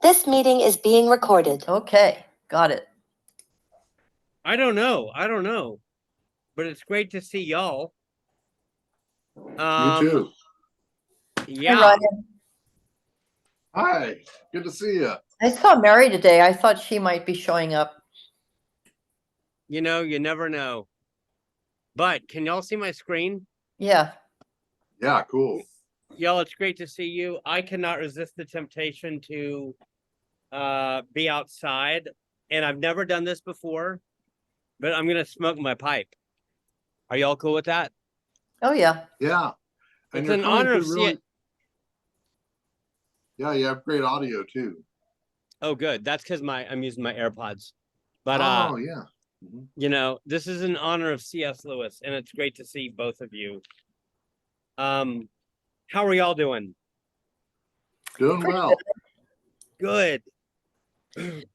This meeting is being recorded. Okay, got it. I don't know, but it's great to see y'all. You too. Hi, Yeah, Ryan. Hi, good to see you. I saw Mary today. I thought she might be showing up. you never know. But can y'all see my screen? Yeah. Yeah, cool. Y'all, it's great to see you. I cannot resist the temptation to be outside, and I've never done this before, but I'm gonna smoke my pipe. Are y'all cool with that? Oh, yeah. Yeah. And It's you're an coming honor through of really. Yeah, you have great audio too. Oh, good. That's because I'm using my AirPods. But Oh yeah. this is in honor of C.S. Lewis, and it's great to see both of you. How are y'all doing? Doing Pretty well. Good.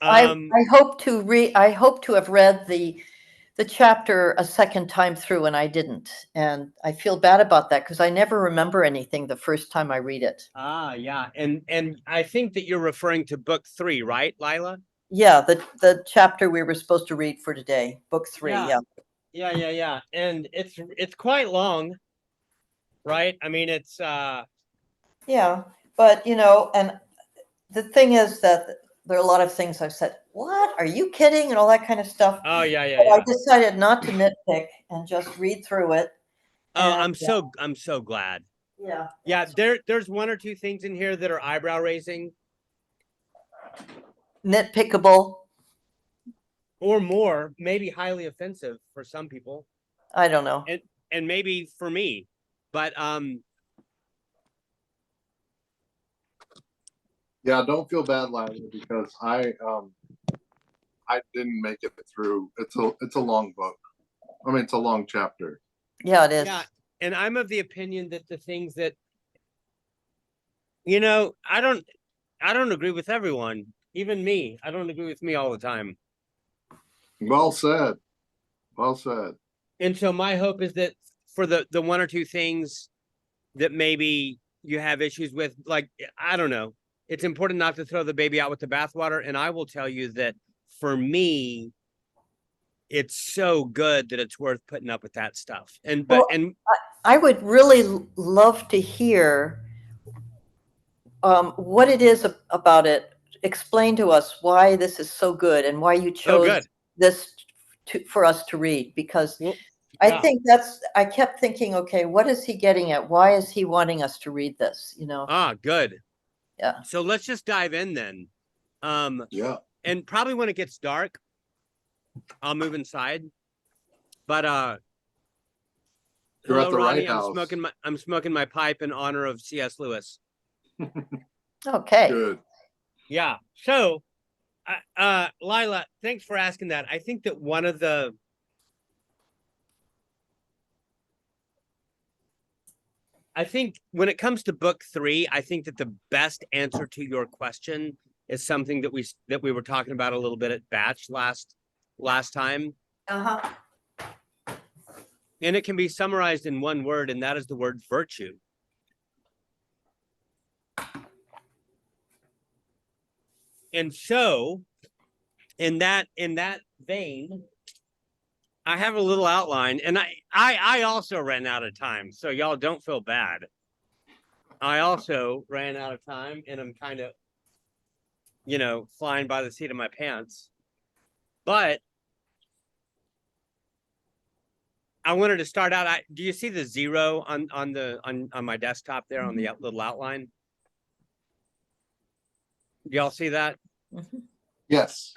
I hope to have read the chapter a second time through, and I didn't. And I feel bad about that because I never remember anything the first time I read it. Yeah. And I think that you're referring to book 3, right, Lila? Yeah, the chapter we were supposed to read for today, book 3. Yeah. Yeah. Yeah. And it's quite long, right? I mean, it's Yeah. But, and the thing is that there are a lot of things I've said, what? Are you kidding? And all that kind of stuff. oh yeah. But I decided not to nitpick and just read through it. Oh, And, I'm so glad. yeah. Yeah, there's one or two things in here that are eyebrow raising. Nitpickable. Or more, maybe highly offensive for some people. I don't know. And maybe for me. But Yeah, don't feel bad, Lila, because I didn't make it through. It's a long book. I mean, it's a long chapter. Yeah, it is. Yeah, and I'm of the opinion that the things that I don't agree with everyone, even me. I don't agree with me all the time. Well said. Well said. And so my hope is that for the one or two things that maybe you have issues with, like, I don't know, it's important not to throw the baby out with the bathwater. And I will tell you that for me, it's so good that it's worth putting up with that stuff. I would really love to hear what it is about it. Explain to us why this is so good and why you chose this for us to read, because I think I kept thinking, okay, what is he getting at? Why is he wanting us to read this? Good. Yeah. So let's just dive in then. Yeah. And probably when it gets dark, I'll move inside. But You're hello, at the Ronnie. right house. I'm smoking my pipe in honor of C.S. Lewis. Okay. Good. Yeah. So, Lila, thanks for asking that. I think that I think when it comes to book 3, I think that the best answer to your question is something that we were talking about a little bit at Batch last time. Uh-huh. And it can be summarized in one word, and that is the word virtue. And so, in that vein, I have a little outline, and I also ran out of time, so y'all don't feel bad. I also ran out of time, and I'm kind of, flying by the seat of my pants. But I wanted to start out. Do you see the 0 on my desktop there on the little outline? Y'all see that? Mm-hmm. Yes.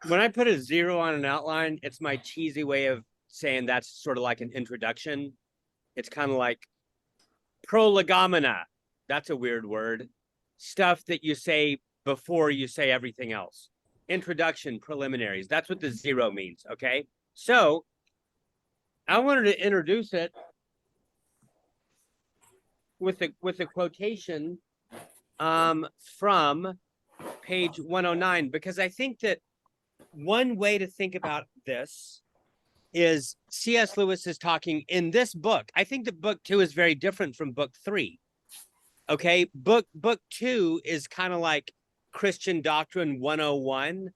When I put a 0 on an outline, it's my cheesy way of saying that's sort of like an introduction. It's kind of like prolegomena. That's a weird word. Stuff that you say before you say everything else. Introduction, preliminaries. That's what the 0 means. Okay. So I wanted to introduce it with a quotation from page 109, because I think that one way to think about this is C.S. Lewis is talking in this book. I think that book 2 is very different from book 3. Okay, book 2 is kind of like Christian Doctrine 101,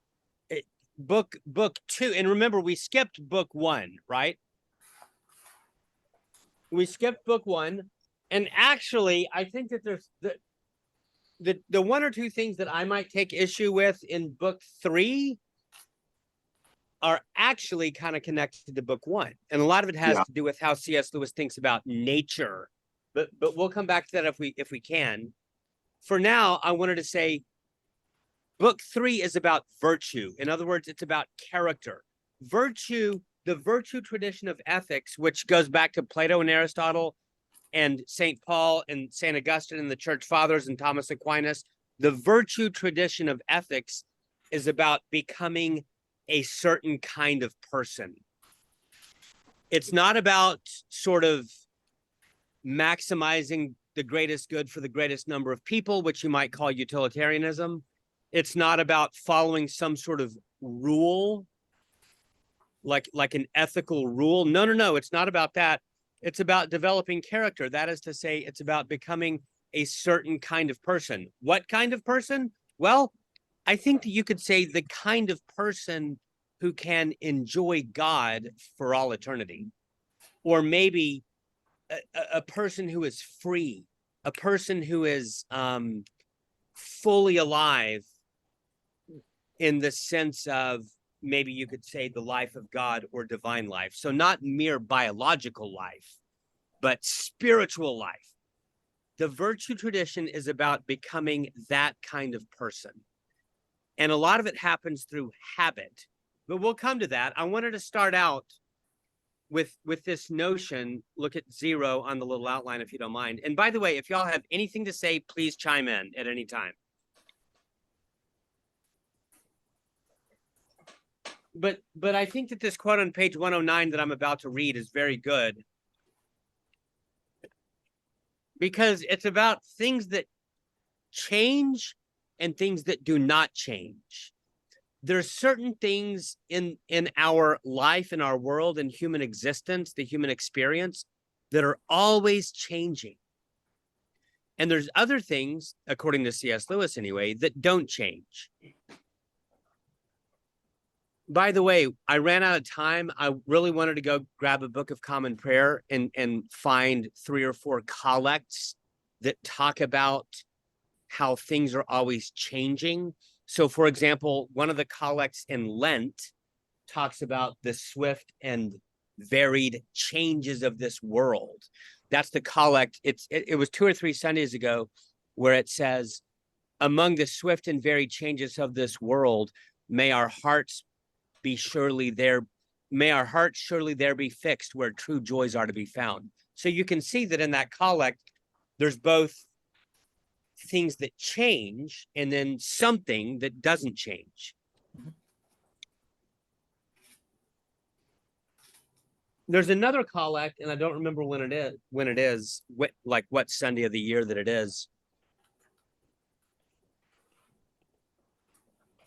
book 2. And remember, we skipped book 1, right? We skipped book 1. And actually, I think that there's the one or two things that I might take issue with in book 3 are actually kind of connected to book 1. And a lot of it has to do with how C.S. Lewis thinks about nature. But we'll come back to that if we can. For now, I wanted to say book 3 is about virtue. In other words, it's about character. Virtue, the virtue tradition of ethics, which goes back to Plato and Aristotle and St. Paul and St. Augustine and the Church Fathers and Thomas Aquinas, the virtue tradition of ethics is about becoming a certain kind of person. It's not about sort of maximizing the greatest good for the greatest number of people, which you might call utilitarianism. It's not about following some sort of rule, like an ethical rule. No, it's not about that. It's about developing character. That is to say, it's about becoming a certain kind of person. What kind of person? Well, I think that you could say the kind of person who can enjoy God for all eternity, or maybe a person who is free, a person who is fully alive in the sense of, maybe you could say, the life of God or divine life. So not mere biological life, but spiritual life. The virtue tradition is about becoming that kind of person. And a lot of it happens through habit, but we'll come to that. I wanted to start out with this notion. Look at 0 on the little outline, if you don't mind. And by the way, if y'all have anything to say, please chime in at any time. But I think that this quote on page 109 that I'm about to read is very good, because it's about things that change and things that do not change. There's certain things in our life, in our world, in human existence, the human experience, that are always changing. And there's other things, according to C.S. Lewis anyway, that don't change. By the way, I ran out of time. I really wanted to go grab a Book of Common Prayer and find 3 or 4 collects that talk about how things are always changing. So, for example, one of the collects in Lent talks about the swift and varied changes of this world. That's the collect. It was 2 or 3 Sundays ago where it says, among the swift and varied changes of this world, may our hearts surely there be fixed where true joys are to be found. So you can see that in that collect, there's both things that change and then something that doesn't change. There's another collect, and I don't remember when it is, like what Sunday of the year that it is,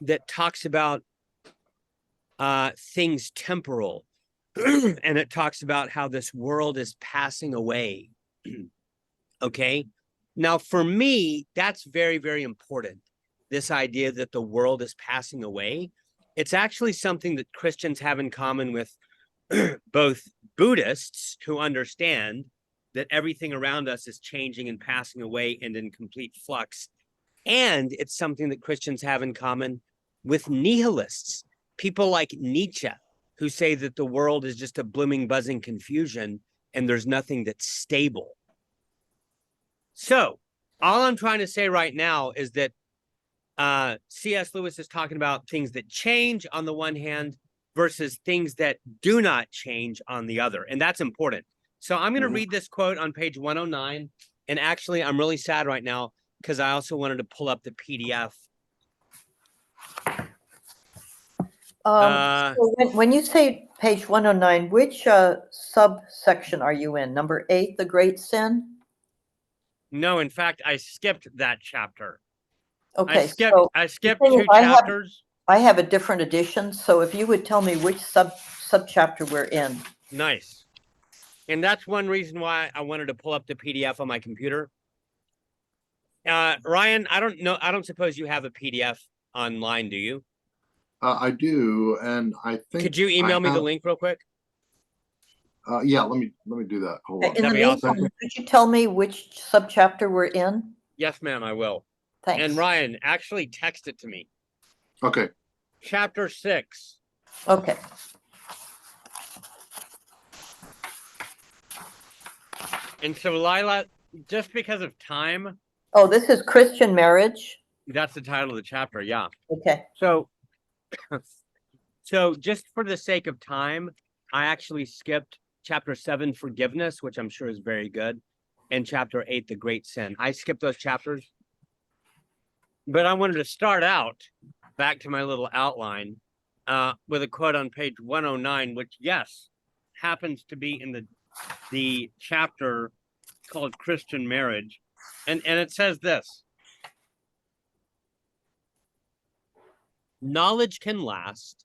that talks about things temporal. And it talks about how this world is passing away. Okay. Now, for me, that's very, very important. This idea that the world is passing away. It's actually something that Christians have in common with both Buddhists, who understand that everything around us is changing and passing away and in complete flux. And it's something that Christians have in common with nihilists, people like Nietzsche, who say that the world is just a blooming, buzzing confusion and there's nothing that's stable. So all I'm trying to say right now is that C.S. Lewis is talking about things that change on the one hand versus things that do not change on the other. And that's important. So I'm going to read this quote on page 109. And actually, I'm really sad right now because I also wanted to pull up the PDF. So when you say page 109, which subsection are you in? Number 8, the great sin? No, in fact, I skipped that chapter. Okay, I skipped 2 chapters. I have a different edition, so if you would tell me which subchapter we're in. Nice. And that's one reason why I wanted to pull up the PDF on my computer. Ryan, I don't know. I don't suppose you have a PDF online, do you? I do, and I think. Could you email me the link real quick? Yeah, let me do that. Hold on. In the That'd be awesome. meantime, could you tell me which subchapter we're in? Yes, ma'am, I will. Thanks. And Ryan, actually text it to me. Okay. Chapter 6. Okay. And so, Lila, just because of time, Oh, this is Christian marriage. that's the title of the chapter. Yeah. Okay. So, so just for the sake of time, I actually skipped chapter 7, forgiveness, which I'm sure is very good, and chapter 8, the great sin. I skipped those chapters, but I wanted to start out back to my little outline with a quote on page 109, which, yes, happens to be in the chapter called Christian marriage. And it says this: knowledge can last,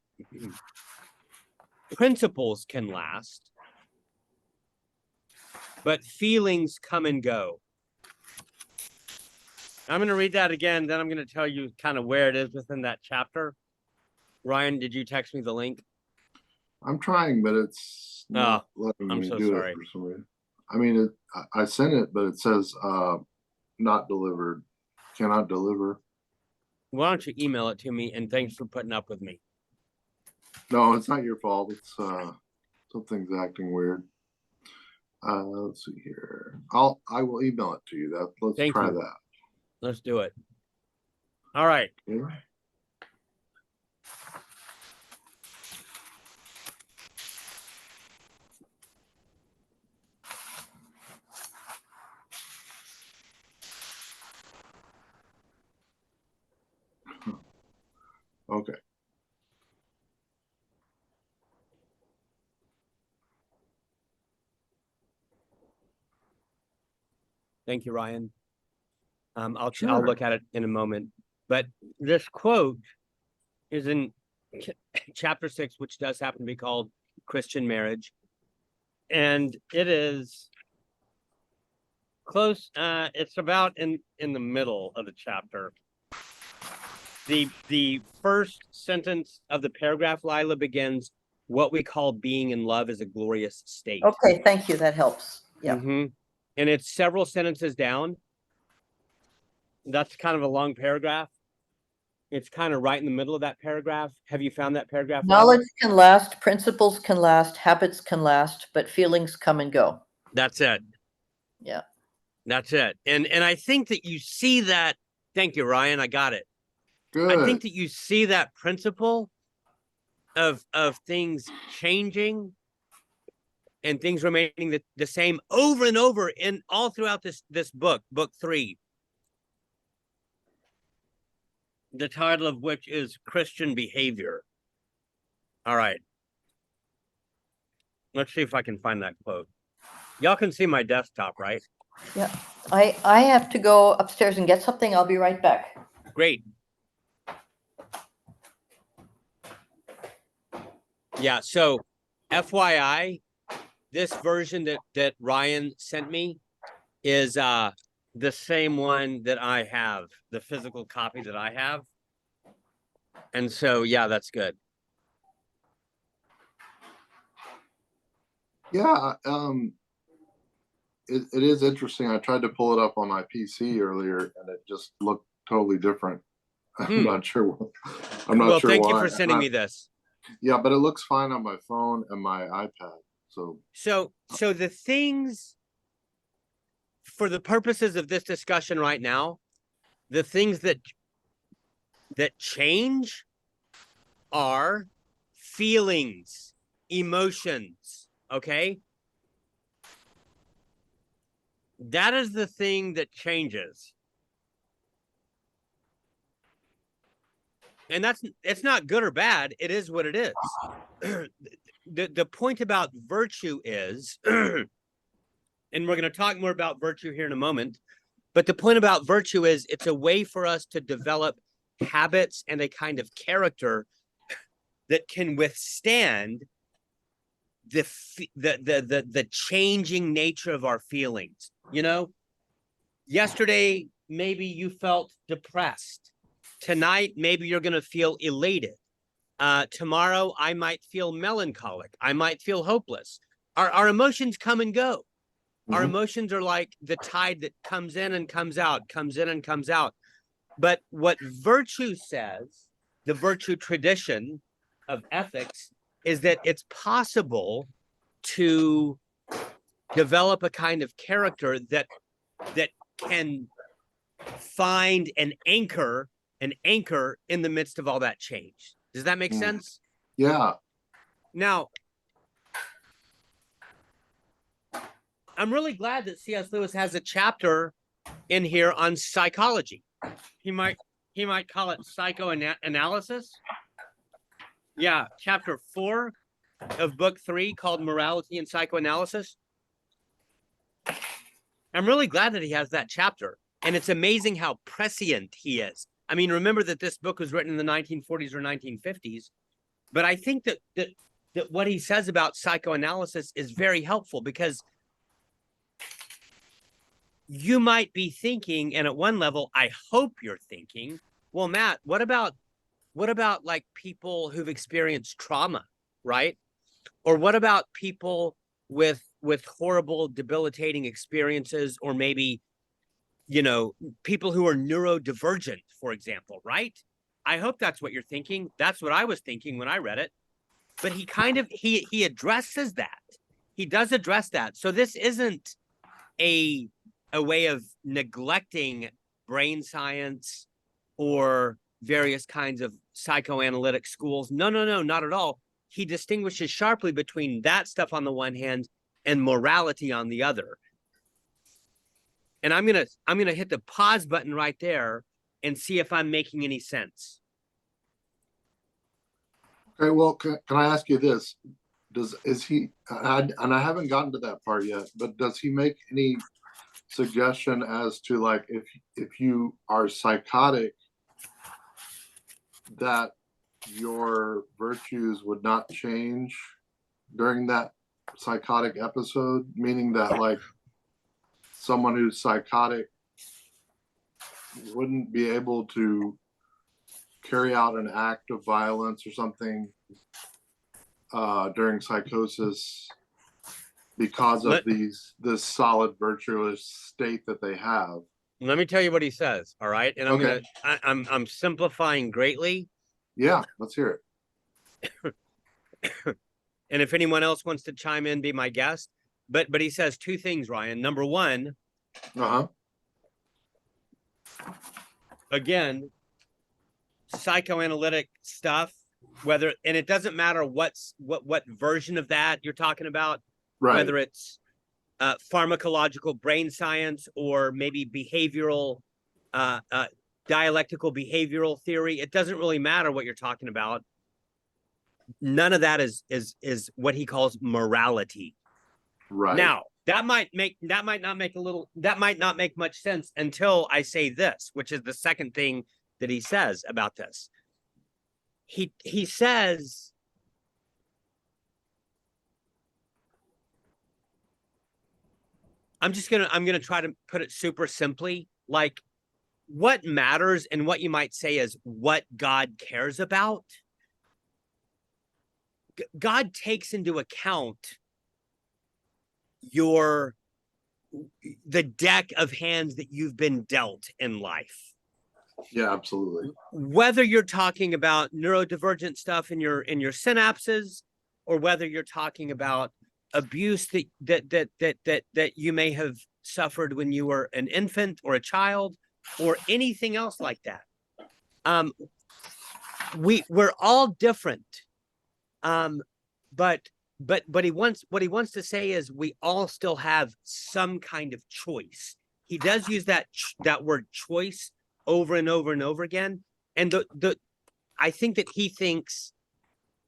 principles can last, but feelings come and go. I'm going to read that again, then I'm going to tell you kind of where it is within that chapter. Ryan, did you text me the link? I'm trying, but it's not letting I'm me so do sorry. it for some reason. I mean, I sent it, but it says not delivered. Cannot deliver. Why don't you email it to me? And thanks for putting up with me. No, it's not your fault. It's something's acting weird. Let's see here. I will email it to you. Let's Thank try you. that. Let's do it. All right. Yeah. Okay. Thank you, Ryan. I'll Sure. look at it in a moment. But this quote is in chapter 6, which does happen to be called Christian marriage. And it is close. It's about in the middle of the chapter. The first sentence of the paragraph, Lila, begins, "What we call being in love is a glorious state." Okay. Thank you. That helps. Yeah. Mm-hmm. And it's several sentences down. That's kind of a long paragraph. It's kind of right in the middle of that paragraph. Have you found that paragraph? Knowledge can last, principles can last, habits can last, but feelings come and go. That's it. Yeah. That's it. And I think that you see that. Thank you, Ryan. I got it. Good. I think that you see that principle of things changing and things remaining the same over and over in all throughout this book 3. The title of which is Christian Behavior. All right. Let's see if I can find that quote. Y'all can see my desktop, right? Yeah. I have to go upstairs and get something. I'll be right back. Great. Yeah, so FYI, this version that Ryan sent me is the same one that I have, the physical copy that I have. And so, yeah, that's good. Yeah, it is interesting. I tried to pull it up on my PC earlier, and it just looked totally different. I'm not sure. I'm not well, sure. thank why. you for sending me this. Yeah, but it looks fine on my phone and my iPad. So the things, for the purposes of this discussion right now, the things that change are feelings, emotions, okay? That is the thing that changes. And it's not good or bad. It is what it is. The point about virtue is, and we're going to talk more about virtue here in a moment, but the point about virtue is it's a way for us to develop habits and a kind of character that can withstand the changing nature of our feelings. You know, yesterday maybe you felt depressed. Tonight, maybe you're going to feel elated. Tomorrow, I might feel melancholic. I might feel hopeless. Our emotions come and go. Our emotions are like the tide that comes in and comes out, comes in and comes out. But what virtue says, the virtue tradition of ethics, is that it's possible to develop a kind of character that can find an anchor in the midst of all that change. Does that make sense? Yeah. Now, I'm really glad that C.S. Lewis has a chapter in here on psychology. He might call it psychoanalysis. Yeah, chapter 4 of book 3 called Morality and Psychoanalysis. I'm really glad that he has that chapter. And it's amazing how prescient he is. I mean, remember that this book was written in the 1940s or 1950s. But I think that what he says about psychoanalysis is very helpful, because you might be thinking, and at one level, I hope you're thinking, well, Matt, what about like people who've experienced trauma, right? Or what about people with horrible, debilitating experiences, or maybe, you know, people who are neurodivergent, for example, right? I hope that's what you're thinking. That's what I was thinking when I read it. But he kind of, he addresses that. He does address that. So this isn't a way of neglecting brain science or various kinds of psychoanalytic schools. No, not at all. He distinguishes sharply between that stuff on the one hand and morality on the other. And I'm gonna hit the pause button right there and see if I'm making any sense. Okay, well, can I ask you this? And I haven't gotten to that part yet, but does he make any suggestion as to, like, if you are psychotic, that your virtues would not change during that psychotic episode? Meaning that, like, someone who's psychotic wouldn't be able to carry out an act of violence or something during psychosis because of this solid virtuous state that they have. Let me tell you what he says. All right. And I'm simplifying greatly. Yeah, let's hear it. And if anyone else wants to chime in, be my guest. But he says two things, Ryan. Number one, again, psychoanalytic stuff, and it doesn't matter what version of that you're talking about, right? Whether it's pharmacological brain science or maybe behavioral, dialectical behavioral theory. It doesn't really matter what you're talking about. None of that is what he calls morality. Right. Now, that might not make much sense until I say this, which is the second thing that he says about this. He says, I'm gonna try to put it super simply, like, what matters and what you might say is what God cares about. God takes into account the deck of hands that you've been dealt in life. Yeah, absolutely. Whether you're talking about neurodivergent stuff in your synapses, or whether you're talking about abuse that you may have suffered when you were an infant or a child, or anything else like that. We're all different. But what he wants to say is we all still have some kind of choice. He does use that word choice over and over and over again. And I think that he thinks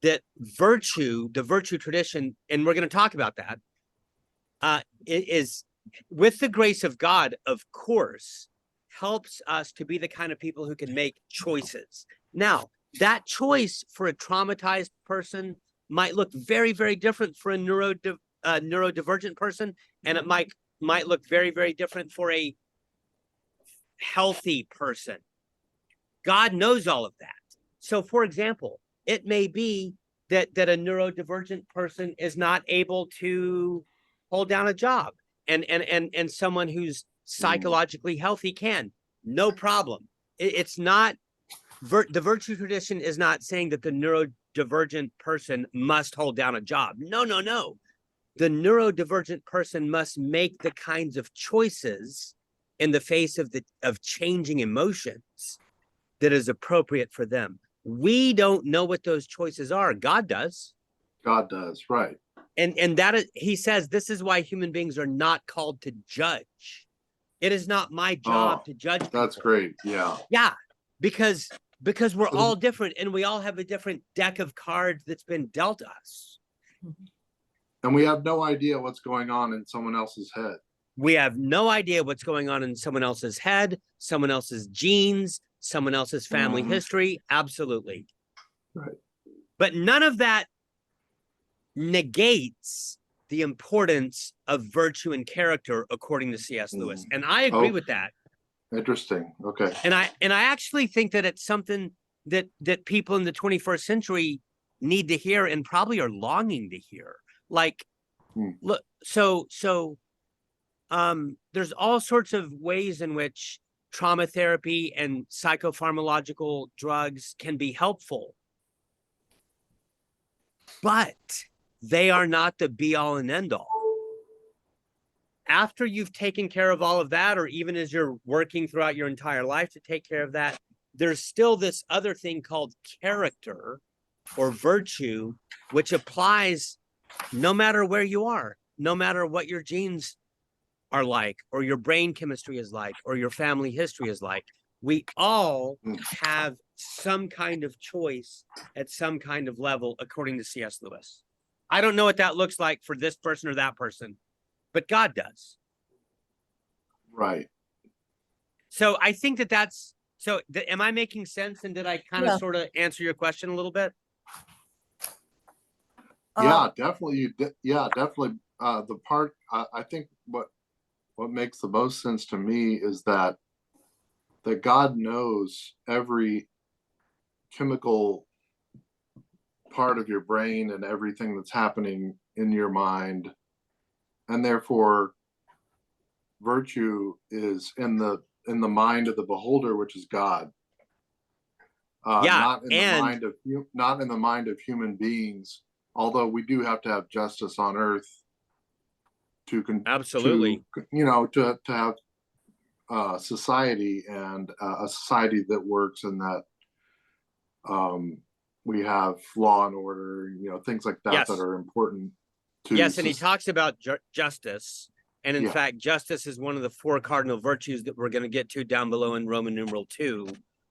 that the virtue tradition, and we're going to talk about that, is, with the grace of God, of course, helps us to be the kind of people who can make choices. Now, that choice for a traumatized person might look very, very different for a neurodivergent person, and it might look very, very different for a healthy person. God knows all of that. So, for example, it may be that a neurodivergent person is not able to hold down a job, and someone who's psychologically healthy can. No problem. It's not the virtue tradition is not saying that the neurodivergent person must hold down a job. No, no, no. The neurodivergent person must make the kinds of choices in the face of changing emotions that is appropriate for them. We don't know what those choices are. God does. God does, right. And that is, he says, this is why human beings are not called to judge. It is not my job to judge people. That's great. Yeah. Yeah, because we're all different, and we all have a different deck of cards that's been dealt us. And we have no idea what's going on in someone else's head. We have no idea what's going on in someone else's head, someone else's genes, someone else's family history. Absolutely. Right. But none of that negates the importance of virtue and character, according to C.S. Lewis. And I agree with that. Interesting. Okay. And I actually think that it's something that people in the 21st century need to hear and probably are longing to hear. Like, look, so there's all sorts of ways in which trauma therapy and psychopharmacological drugs can be helpful, but they are not the be all and end all. After you've taken care of all of that, or even as you're working throughout your entire life to take care of that, there's still this other thing called character or virtue, which applies no matter where you are, no matter what your genes are like, or your brain chemistry is like, or your family history is like. We all have some kind of choice at some kind of level, according to C.S. Lewis. I don't know what that looks like for this person or that person, but God does. Right. So I think that's, so am I making sense? And did I kind of sort of answer your question a little bit? Yeah, definitely. Yeah, definitely. The part, I think what makes the most sense to me is that God knows every chemical part of your brain and everything that's happening in your mind, and therefore virtue is in the mind of the beholder, which is God. Not in the mind of human beings, although we do have to have justice on earth to absolutely to have society, and a society that works, and that we have law and order, things like that, that are important to and he talks about justice, and in fact justice is one of the 4 cardinal virtues that we're going to get to down below in Roman numeral 2.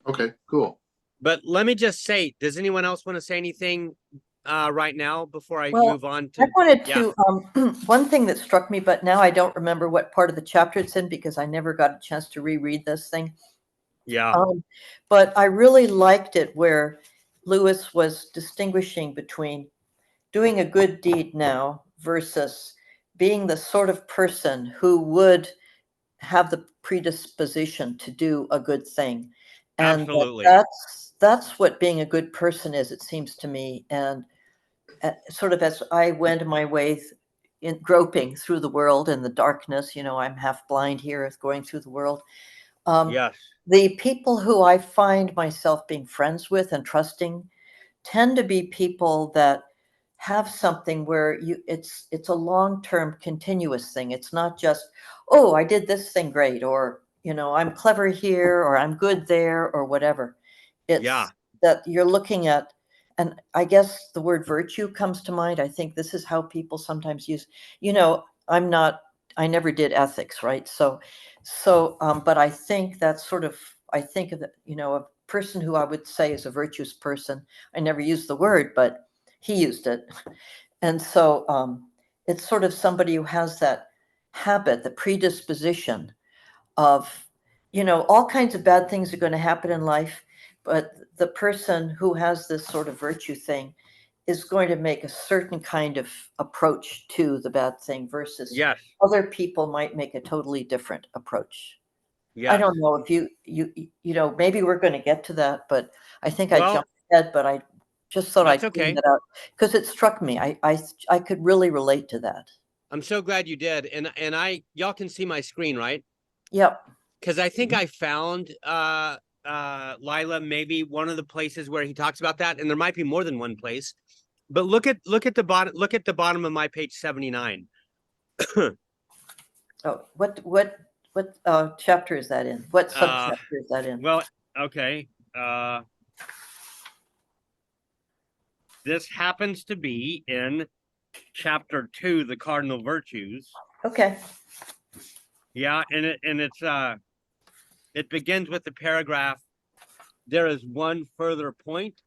Okay, cool. But let me just say, does anyone else want to say anything right now before I move on to? I wanted to, one thing that struck me, but now I don't remember what part of the chapter it's in because I never got a chance to reread this thing. Yeah. But I really liked it where Lewis was distinguishing between doing a good deed now versus being the sort of person who would have the predisposition to do a good thing. And absolutely. That's what being a good person is, it seems to me. And sort of as I went my way in groping through the world in the darkness, I'm half blind here going through the world. The people who I find myself being friends with and trusting tend to be people that have something where it's a long-term continuous thing. It's not just, oh, I did this thing great, or I'm clever here, or I'm good there, or whatever. It's that you're looking at, and I guess the word virtue comes to mind. I think this is how people sometimes use, I never did ethics, right? So, but I think that's sort of, I think of a person who I would say is a virtuous person. I never used the word, but he used it. And so it's sort of somebody who has that habit, the predisposition of, all kinds of bad things are going to happen in life, but the person who has this sort of virtue thing is going to make a certain kind of approach to the bad thing versus other people might make a totally different approach. Yeah. I don't know if you know, maybe we're going to get to that, but I think I Well, jumped ahead, but I just thought I'd that's bring okay. that out because it struck me. I could really relate to that. I'm so glad you did. And y'all can see my screen, right? Yep. Because I think I found Lila maybe one of the places where he talks about that, and there might be more than one place. But look at the bottom of my page 79. Oh, what chapter is that in? What subchapter is that in? Well, okay. This happens to be in chapter 2, the cardinal virtues. Okay. Yeah, and it begins with the paragraph, there is one further point.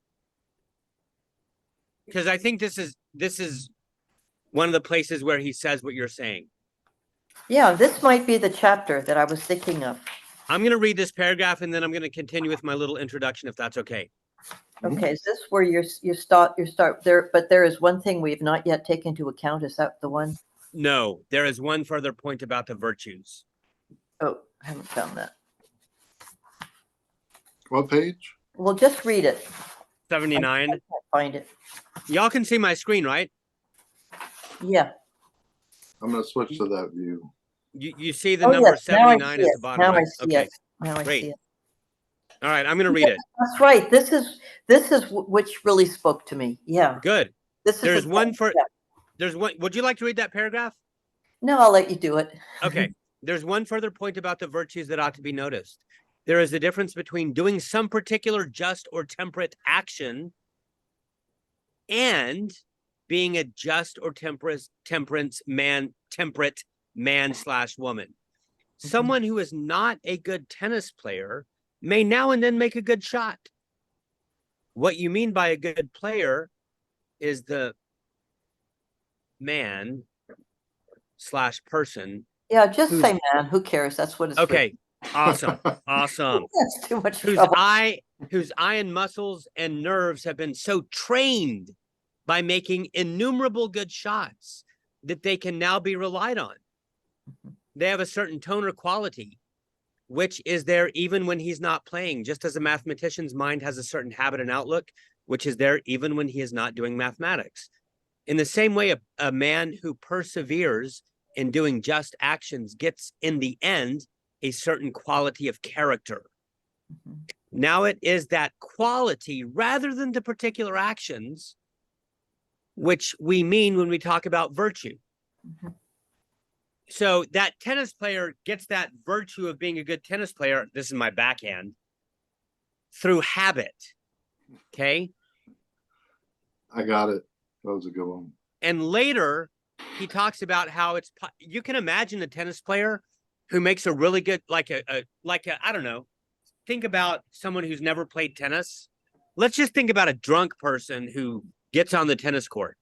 Because I think this is one of the places where he says what you're saying. Yeah, this might be the chapter that I was thinking of. I'm going to read this paragraph and then I'm going to continue with my little introduction, if that's okay. Okay, is this where you start there? But there is one thing we've not yet taken into account. Is that the one? No, there is one further point about the virtues. Oh, I haven't found that. What page? Well, just read it. 79. I can't find it. Y'all can see my screen, right? Yeah. I'm going to switch to that view. You see the number 79 at the bottom. Now right? I see Okay. it. Now I Great. see it. All right, I'm going to read it. That's right. This is which really spoke to me. Yeah. Good. This is There's the one step. there's one. Would you like to read that paragraph? No, I'll let you do it. Okay. There's one further point about the virtues that ought to be noticed. There is a difference between doing some particular just or temperate action and being a just or temperate man / woman. Someone who is not a good tennis player may now and then make a good shot. What you mean by a good player is the man / person. Yeah, just say man. Who cares? That's what it's okay. Awesome. Awesome. That's too much whose trouble. whose eye and muscles and nerves have been so trained by making innumerable good shots that they can now be relied on. They have a certain tone or quality, which is there even when he's not playing, just as a mathematician's mind has a certain habit and outlook, which is there even when he is not doing mathematics. In the same way, a man who perseveres in doing just actions gets, in the end, a certain quality of character. Now it is that quality rather than the particular actions, which we mean when we talk about virtue. So that tennis player gets that virtue of being a good tennis player, this is my backhand, through habit. Okay? I got it. That was a good one. And later, he talks about how you can imagine a tennis player who makes a really good, like a I don't know, think about someone who's never played tennis. Let's just think about a drunk person who gets on the tennis court.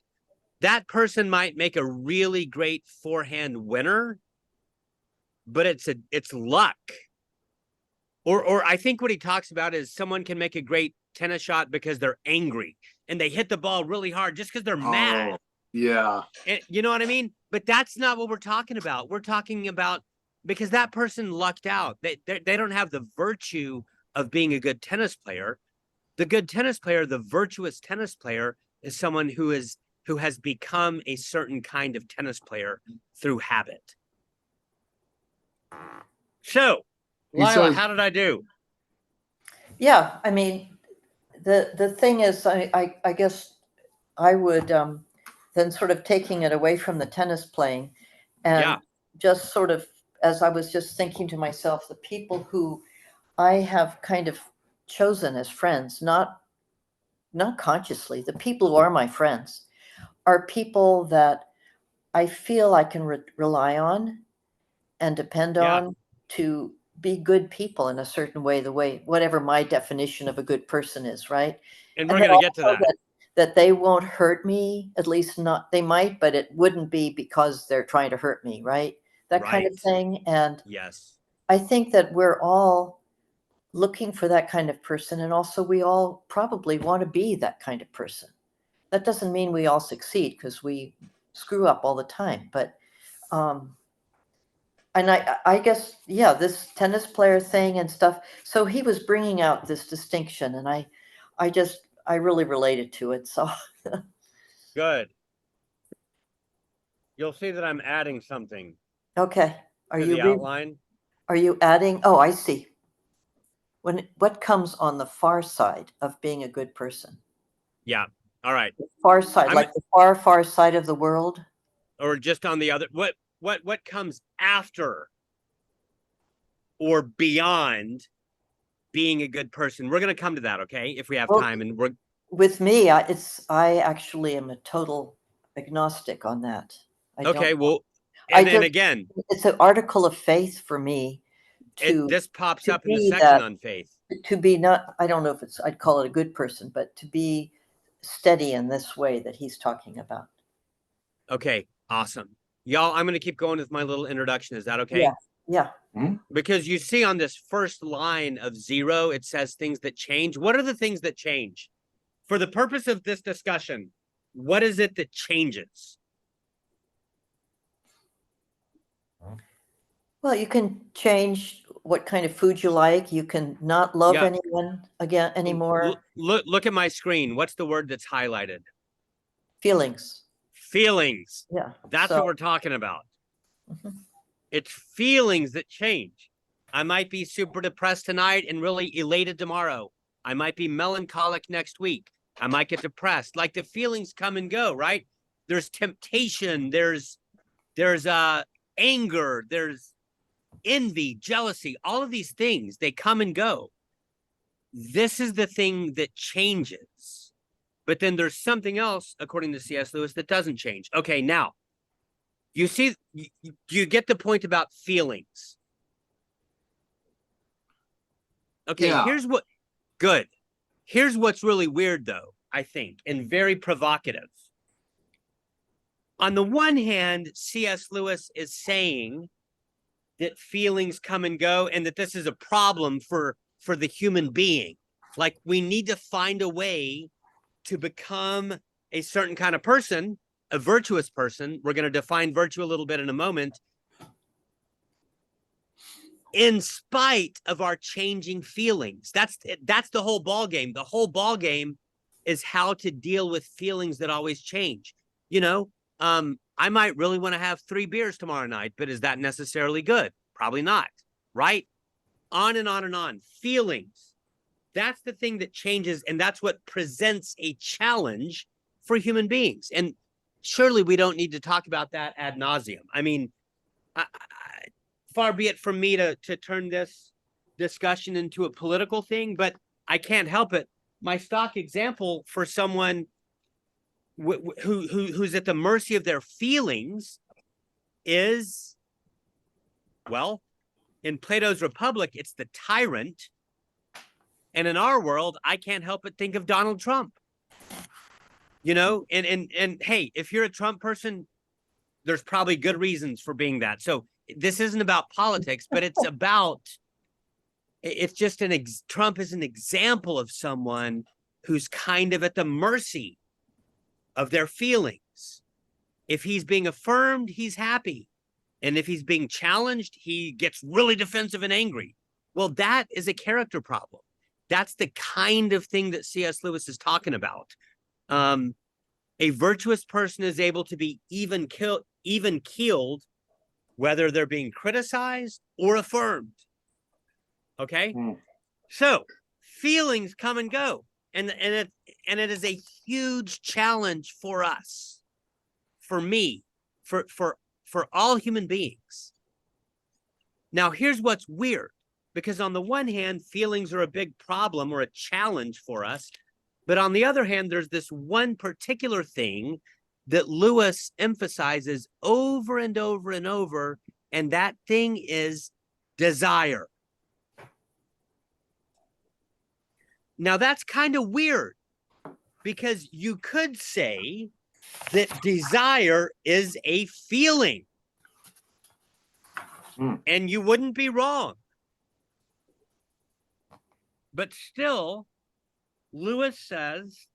That person might make a really great forehand winner, but it's luck. Or I think what he talks about is someone can make a great tennis shot because they're angry and they hit the ball really hard just because they're mad. Yeah. And, you know what I mean? But that's not what we're talking about. We're talking about because that person lucked out. They don't have the virtue of being a good tennis player. The good tennis player, the virtuous tennis player, is someone who has become a certain kind of tennis player through habit. So, Lila, how did I do? Yeah, I mean, the thing is, I guess I would then sort of taking it away from the tennis playing and just sort of, as I was just thinking to myself, the people who I have kind of chosen as friends, not consciously, the people who are my friends are people that I feel I can rely on and depend on to be good people in a certain way, whatever my definition of a good person is, right? And we're going to get to that. That they won't hurt me, at least not, they might, but it wouldn't be because they're trying to hurt me, right? That kind of thing. And yes, I think that we're all looking for that kind of person. And also we all probably want to be that kind of person. That doesn't mean we all succeed because we screw up all the time. But And I guess, yeah, this tennis player thing and stuff. So he was bringing out this distinction, and I really related to it. So Good. You'll see that I'm adding something okay, to the outline. are you adding? Oh, I see. What comes on the far side of being a good person? Yeah. All right. The far side, like the far side of the world, or just on the other. What comes after or beyond being a good person? We're going to come to that, okay? If we have time, and we're with me. I actually am a total agnostic on that. Okay. Well, and then again, it's an article of faith for me. This pops up in the section on faith. To be not, I don't know if I'd call it a good person, but to be steady in this way that he's talking about. Okay, awesome. Y'all, I'm going to keep going with my little introduction. Is that okay? Yeah. Because you see on this first line of 0, it says things that change. What are the things that change? For the purpose of this discussion, what is it that changes? Well, you can change what kind of food you like. You can not love anyone again anymore. Look at my screen. What's the word that's highlighted? Feelings. Feelings. Yeah. That's what we're talking about. It's feelings that change. I might be super depressed tonight and really elated tomorrow. I might be melancholic next week. I might get depressed. Like, the feelings come and go, right? There's temptation. There's anger. There's envy, jealousy, all of these things, they come and go. This is the thing that changes. But then there's something else, according to C.S. Lewis, that doesn't change. Okay, now, you see, you get the point about feelings. Okay, here's what's really weird, though, I think, and very provocative. On the one hand, C.S. Lewis is saying that feelings come and go, and that this is a problem for the human being. Like, we need to find a way to become a certain kind of person, a virtuous person. We're going to define virtue a little bit in a moment. In spite of our changing feelings. That's the whole ball game. The whole ball game is how to deal with feelings that always change. You know, I might really want to have 3 beers tomorrow night, but is that necessarily good? Probably not, right? On and on and on. Feelings. That's the thing that changes, and that's what presents a challenge for human beings. And surely we don't need to talk about that ad nauseum. I mean, far be it from me to turn this discussion into a political thing, but I can't help it. My stock example for someone who's at the mercy of their feelings is, well, in Plato's Republic, it's the tyrant. And in our world, I can't help but think of Donald Trump. You know, and hey, if you're a Trump person, there's probably good reasons for being that. So this isn't about politics, but it's just Trump is an example of someone who's kind of at the mercy of their feelings. If he's being affirmed, he's happy. And if he's being challenged, he gets really defensive and angry. Well, that is a character problem. That's the kind of thing that C.S. Lewis is talking about. A virtuous person is able to be even keeled, whether they're being criticized or affirmed. Okay? So feelings come and go. And it is a huge challenge for us, for me, for all human beings. Now, here's what's weird, because on the one hand, feelings are a big problem or a challenge for us. But on the other hand, there's this one particular thing that Lewis emphasizes over and over and over, and that thing is desire. Now, that's kind of weird, because you could say that desire is a feeling. And you wouldn't be wrong. But still, Lewis says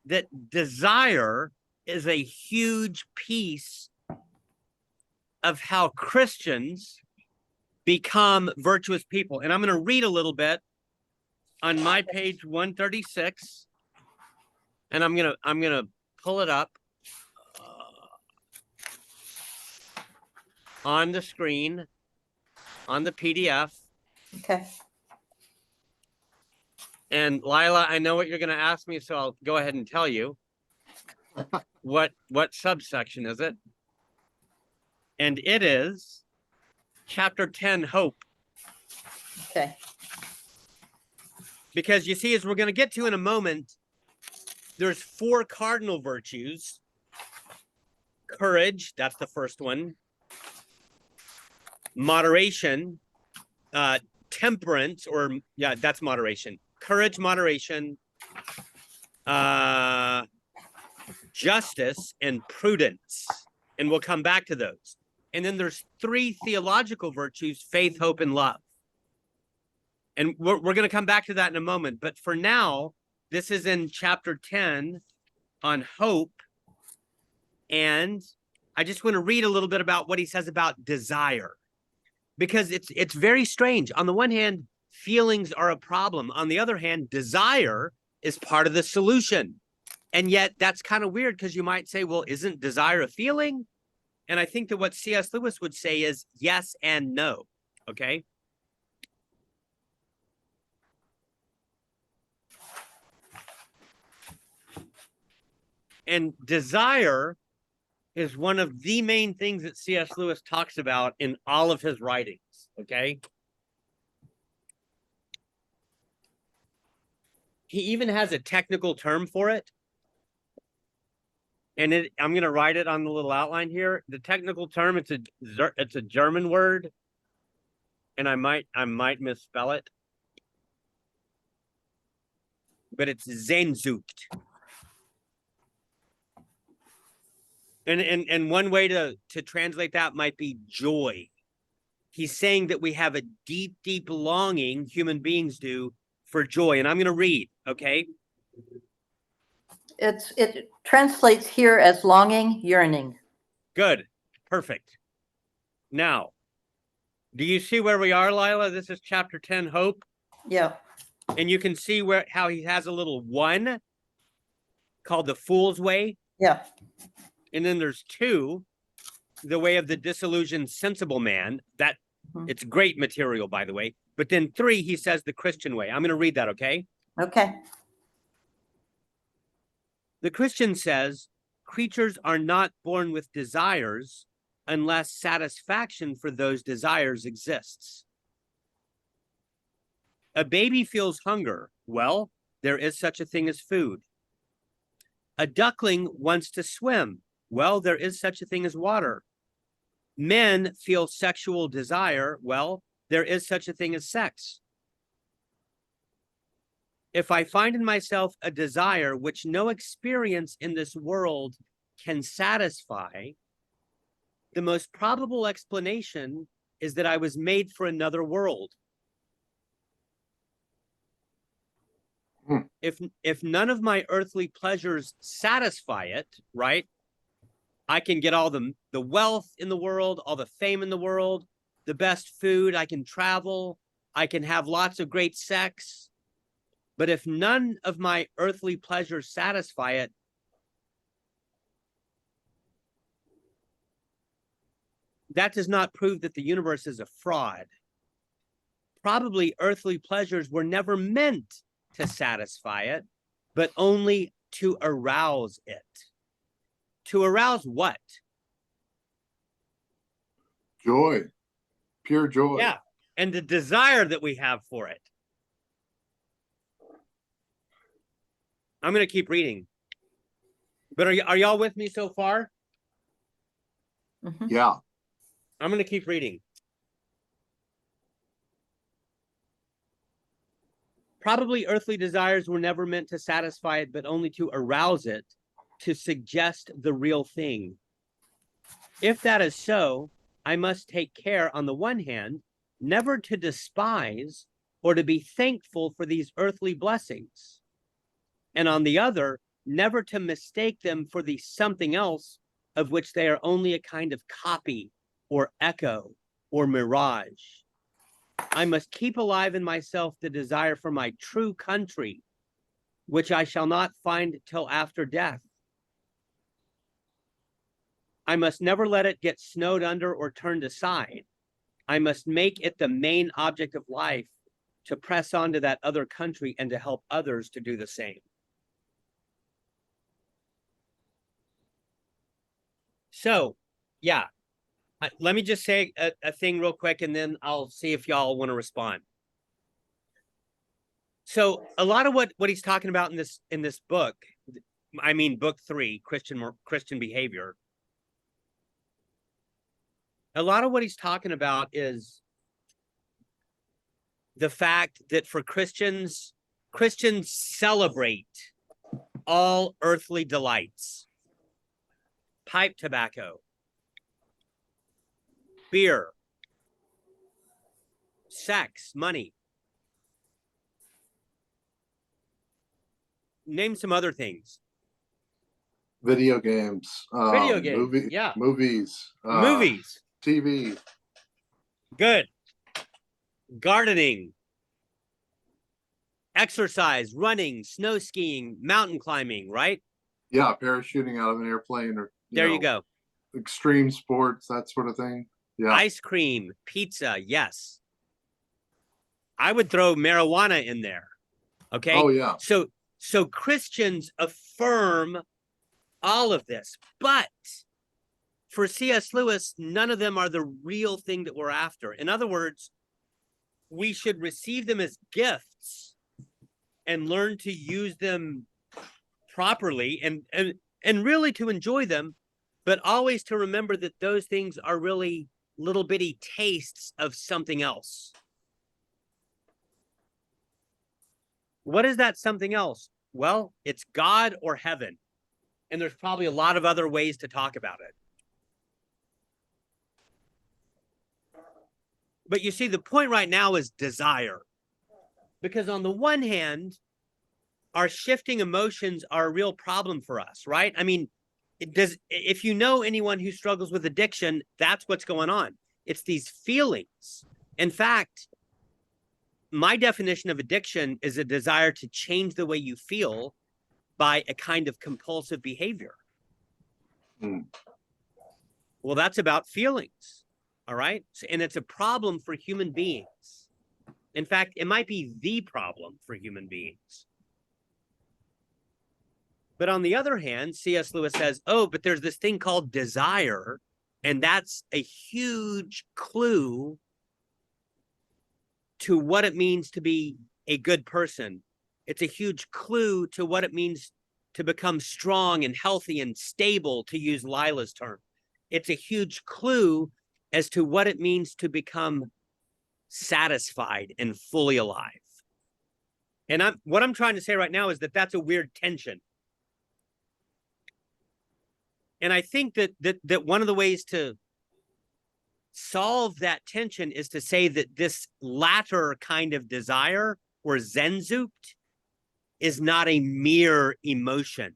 that desire is a huge piece of how Christians become virtuous people. And I'm going to read a little bit on my page 136, and I'm going to pull it up on the screen, on the PDF. Okay. And Lila, I know what you're going to ask me, so I'll go ahead and tell you. What subsection is it? And it is chapter 10, hope. Okay. Because you see, as we're going to get to in a moment, there's 4 cardinal virtues. Courage, that's the first one. Moderation, temperance, or yeah, that's moderation. Courage, moderation, justice, and prudence. And we'll come back to those. And then there's 3 theological virtues: faith, hope, and love. And we're going to come back to that in a moment. But for now, this is in chapter 10 on hope. And I just want to read a little bit about what he says about desire, because it's very strange. On the one hand, feelings are a problem. On the other hand, desire is part of the solution. And yet that's kind of weird, because you might say, well, isn't desire a feeling? And I think that what C.S. Lewis would say is yes and no. Okay. And desire is one of the main things that C.S. Lewis talks about in all of his writings. Okay. He even has a technical term for it. And I'm going to write it on the little outline here. The technical term, it's a German word, and I might misspell it, but it's Sehnsucht. And one way to translate that might be joy. He's saying that we have a deep, deep longing, human beings do, for joy. And I'm going to read, okay? It translates here as longing, yearning. Good. Perfect. Now, do you see where we are, Lila? This is chapter 10, hope. Yeah. And you can see how he has a little 1 called the fool's way. Yeah. And then there's 2, the way of the disillusioned sensible man. That it's great material, by the way. But then 3, he says the Christian way. I'm going to read that, okay? Okay. The Christian says, creatures are not born with desires unless satisfaction for those desires exists. A baby feels hunger. Well, there is such a thing as food. A duckling wants to swim. Well, there is such a thing as water. Men feel sexual desire. Well, there is such a thing as sex. If I find in myself a desire which no experience in this world can satisfy, the most probable explanation is that I was made for another world. If none of my earthly pleasures satisfy it, right? I can get all the wealth in the world, all the fame in the world, the best food, I can travel, I can have lots of great sex. But if none of my earthly pleasures satisfy it, that does not prove that the universe is a fraud. Probably earthly pleasures were never meant to satisfy it, but only to arouse it. To arouse what? Joy. Pure joy. Yeah, and the desire that we have for it. I'm going to keep reading. But are y'all with me so far? Mm-hmm. Yeah. I'm going to keep reading. Probably earthly desires were never meant to satisfy it, but only to arouse it, to suggest the real thing. If that is so, I must take care, on the one hand, never to despise or to be thankful for these earthly blessings, and on the other, never to mistake them for the something else of which they are only a kind of copy or echo or mirage. I must keep alive in myself the desire for my true country, which I shall not find till after death. I must never let it get snowed under or turned aside. I must make it the main object of life to press on to that other country and to help others to do the same. So, yeah, let me just say a thing real quick, and then I'll see if y'all want to respond. So a lot of what he's talking about in this book, I mean, book 3, Christian behavior. A lot of what he's talking about is the fact that for Christians celebrate all earthly delights. Pipe tobacco, beer, sex, money. Name some other things. Video games. Video games, Movies. Movies. TV. Good. Gardening. Exercise, running, snow skiing, mountain climbing, right? Yeah, parachuting out of an airplane, or you go. Extreme sports, that sort of thing. Yeah. Ice cream, pizza, yes. I would throw marijuana in there. Okay. Oh yeah. So Christians affirm all of this, but for C.S. Lewis, none of them are the real thing that we're after. In other words, we should receive them as gifts and learn to use them properly and really to enjoy them, but always to remember that those things are really little bitty tastes of something else. What is that something else? Well, it's God or heaven. And there's probably a lot of other ways to talk about it. But you see, the point right now is desire. Because on the one hand, our shifting emotions are a real problem for us, right? I mean, if you know anyone who struggles with addiction, that's what's going on. It's these feelings. In fact, my definition of addiction is a desire to change the way you feel by a kind of compulsive behavior. Well, that's about feelings, all right? And it's a problem for human beings. In fact, it might be the problem for human beings. But on the other hand, C.S. Lewis says, oh, but there's this thing called desire, and that's a huge clue to what it means to be a good person. It's a huge clue to what it means to become strong and healthy and stable, to use Lila's term. It's a huge clue as to what it means to become satisfied and fully alive. And what I'm trying to say right now is that that's a weird tension. And I think that one of the ways to solve that tension is to say that this latter kind of desire, or Sehnsucht, is not a mere emotion.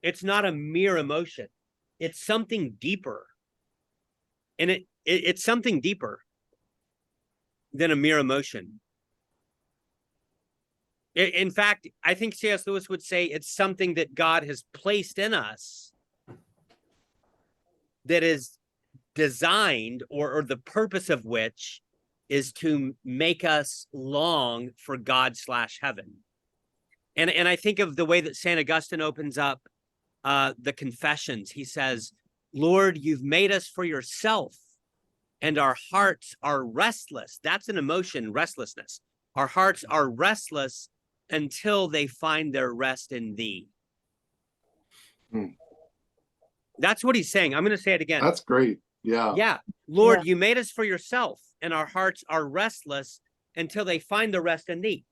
It's not a mere emotion. It's something deeper. And it's something deeper than a mere emotion. In fact, I think C.S. Lewis would say it's something that God has placed in us that is designed, or the purpose of which is to make us long for God/heaven. And I think of the way that St. Augustine opens up the Confessions. He says, Lord, you've made us for yourself, and our hearts are restless. That's an emotion, restlessness. Our hearts are restless until they find their rest in thee. That's what he's saying. I'm going to say it again. That's great. Yeah. Yeah. Lord, you made us for yourself, and our hearts are restless until they find the rest in thee.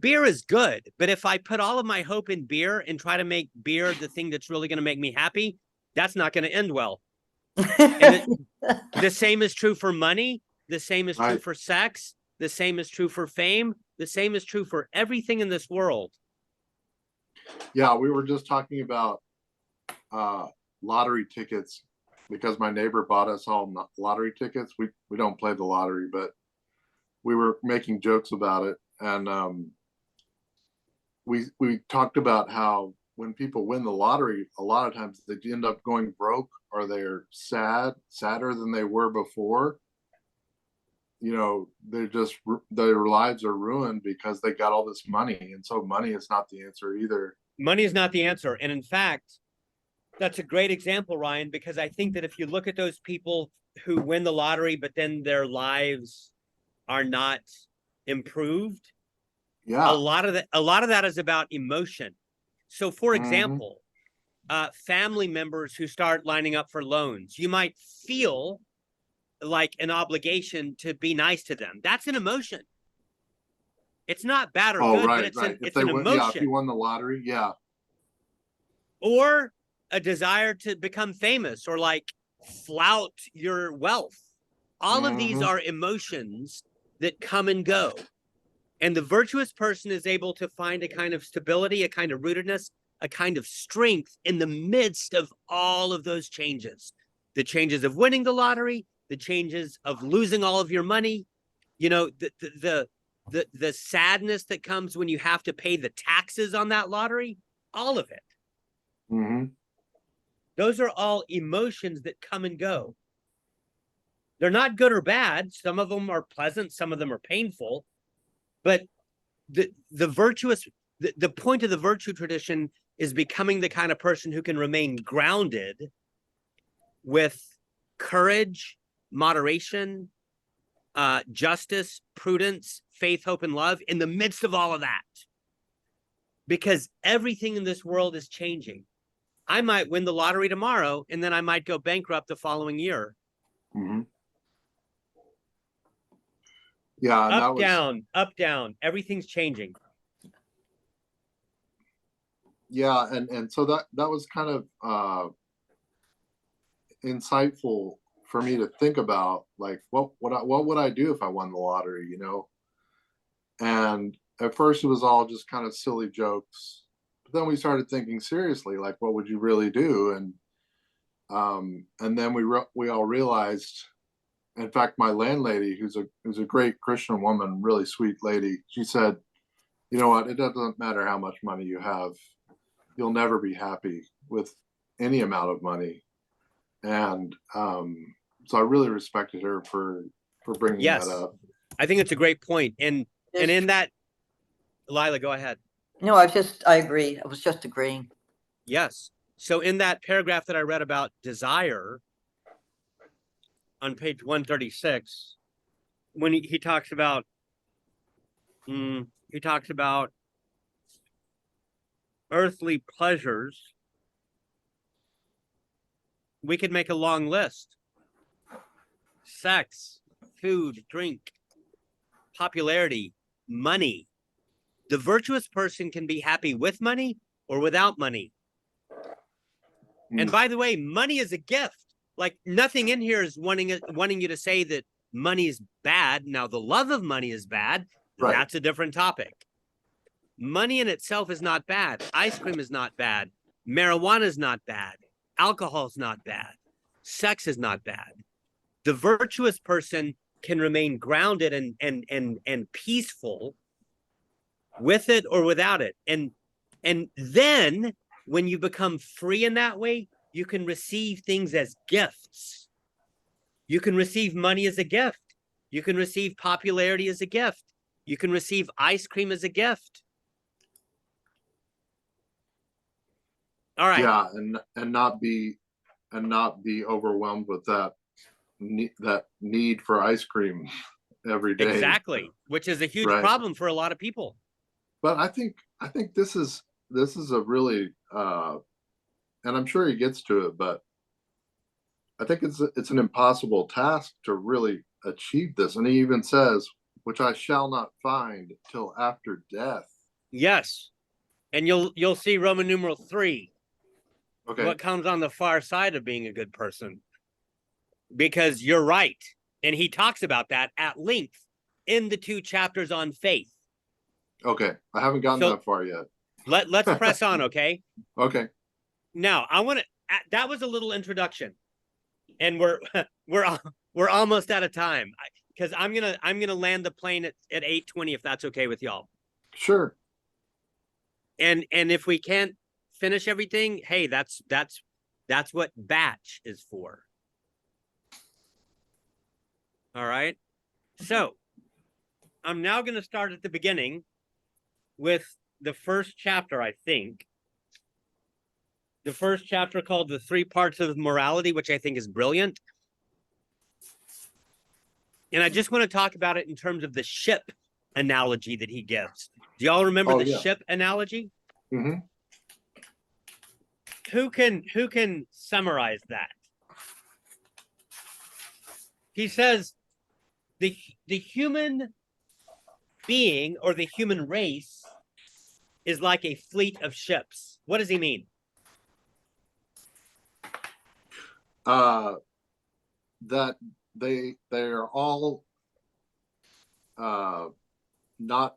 Beer is good, but if I put all of my hope in beer and try to make beer the thing that's really going to make me happy, that's not going to end well. And the same is true for money. The same is true for sex. The same is true for fame. The same is true for everything in this world. Yeah, we were just talking about lottery tickets because my neighbor bought us all lottery tickets. We don't play the lottery, but we were making jokes about it, and we talked about how when people win the lottery, a lot of times they end up going broke, or they're sadder than they were before. You know, their lives are ruined because they got all this money, and so money is not the answer either. Money is not the answer, and in fact, that's a great example, Ryan, because I think that if you look at those people who win the lottery, but then their lives are not improved, Yeah, a lot of that is about emotion. So, for example, family members who start lining up for loans, you might feel like an obligation to be nice to them. That's an emotion. It's not bad or good, right, but right. it's an emotion. Yeah, if you won the lottery, yeah. Or a desire to become famous, or like flout your wealth. All of these are emotions that come and go. And the virtuous person is able to find a kind of stability, a kind of rootedness, a kind of strength in the midst of all of those changes. The changes of winning the lottery, the changes of losing all of your money, you know, the sadness that comes when you have to pay the taxes on that lottery, all of it. Those are all emotions that come and go. They're not good or bad. Some of them are pleasant, some of them are painful. But the point of the virtue tradition is becoming the kind of person who can remain grounded with courage, moderation, justice, prudence, faith, hope, and love in the midst of all of that. Because everything in this world is changing. I might win the lottery tomorrow, and then I might go bankrupt the following year. Yeah, up, down. Everything's changing. Yeah, and so that was kind of insightful for me to think about, like what would I do if I won the lottery, you know? And at first it was all just kind of silly jokes, but then we started thinking seriously, like what would you really do? And then we all realized, in fact, my landlady, who's a great Christian woman, really sweet lady, she said, you know what, it doesn't matter how much money you have, you'll never be happy with any amount of money. And so I really respected her for bringing that up. I think it's a great point. And in that, Lila, go ahead. No, I agree. I was just agreeing. Yes. So in that paragraph that I read about desire on page 136, when he talks about earthly pleasures, we could make a long list. Sex, food, drink, popularity, money. The virtuous person can be happy with money or without money. And by the way, money is a gift. Like nothing in here is wanting you to say that money is bad. Now, the love of money is bad. Right. That's a different topic. Money in itself is not bad. Ice cream is not bad. Marijuana is not bad. Alcohol is not bad. Sex is not bad. The virtuous person can remain grounded and peaceful with it or without it. And then when you become free in that way, you can receive things as gifts. You can receive money as a gift. You can receive popularity as a gift. You can receive ice cream as a gift. All right. Yeah, and not be overwhelmed with that need for ice cream every day. Exactly, which is a huge problem for a lot of people. But I think this is a really and I'm sure he gets to it, but I think it's an impossible task to really achieve this. And he even says, which I shall not find till after death. Yes. And you'll see Roman numeral 3. Okay. What comes on the far side of being a good person. Because you're right. And he talks about that at length in the 2 chapters on faith. Okay. I haven't gotten that far yet. Let's press on, okay? Okay. Now, I want that was a little introduction, and we're almost out of time because I'm gonna land the plane at 8:20 if that's okay with y'all. Sure. And if we can't finish everything, hey, that's what batch is for. All right. So I'm now going to start at the beginning with the first chapter, I think. The first chapter called The Three Parts of Morality, which I think is brilliant. And I just want to talk about it in terms of the ship analogy that he gives. Do y'all remember the ship analogy? Mm-hmm. Who can summarize that? He says the human being or the human race is like a fleet of ships. What does he mean? That they're all not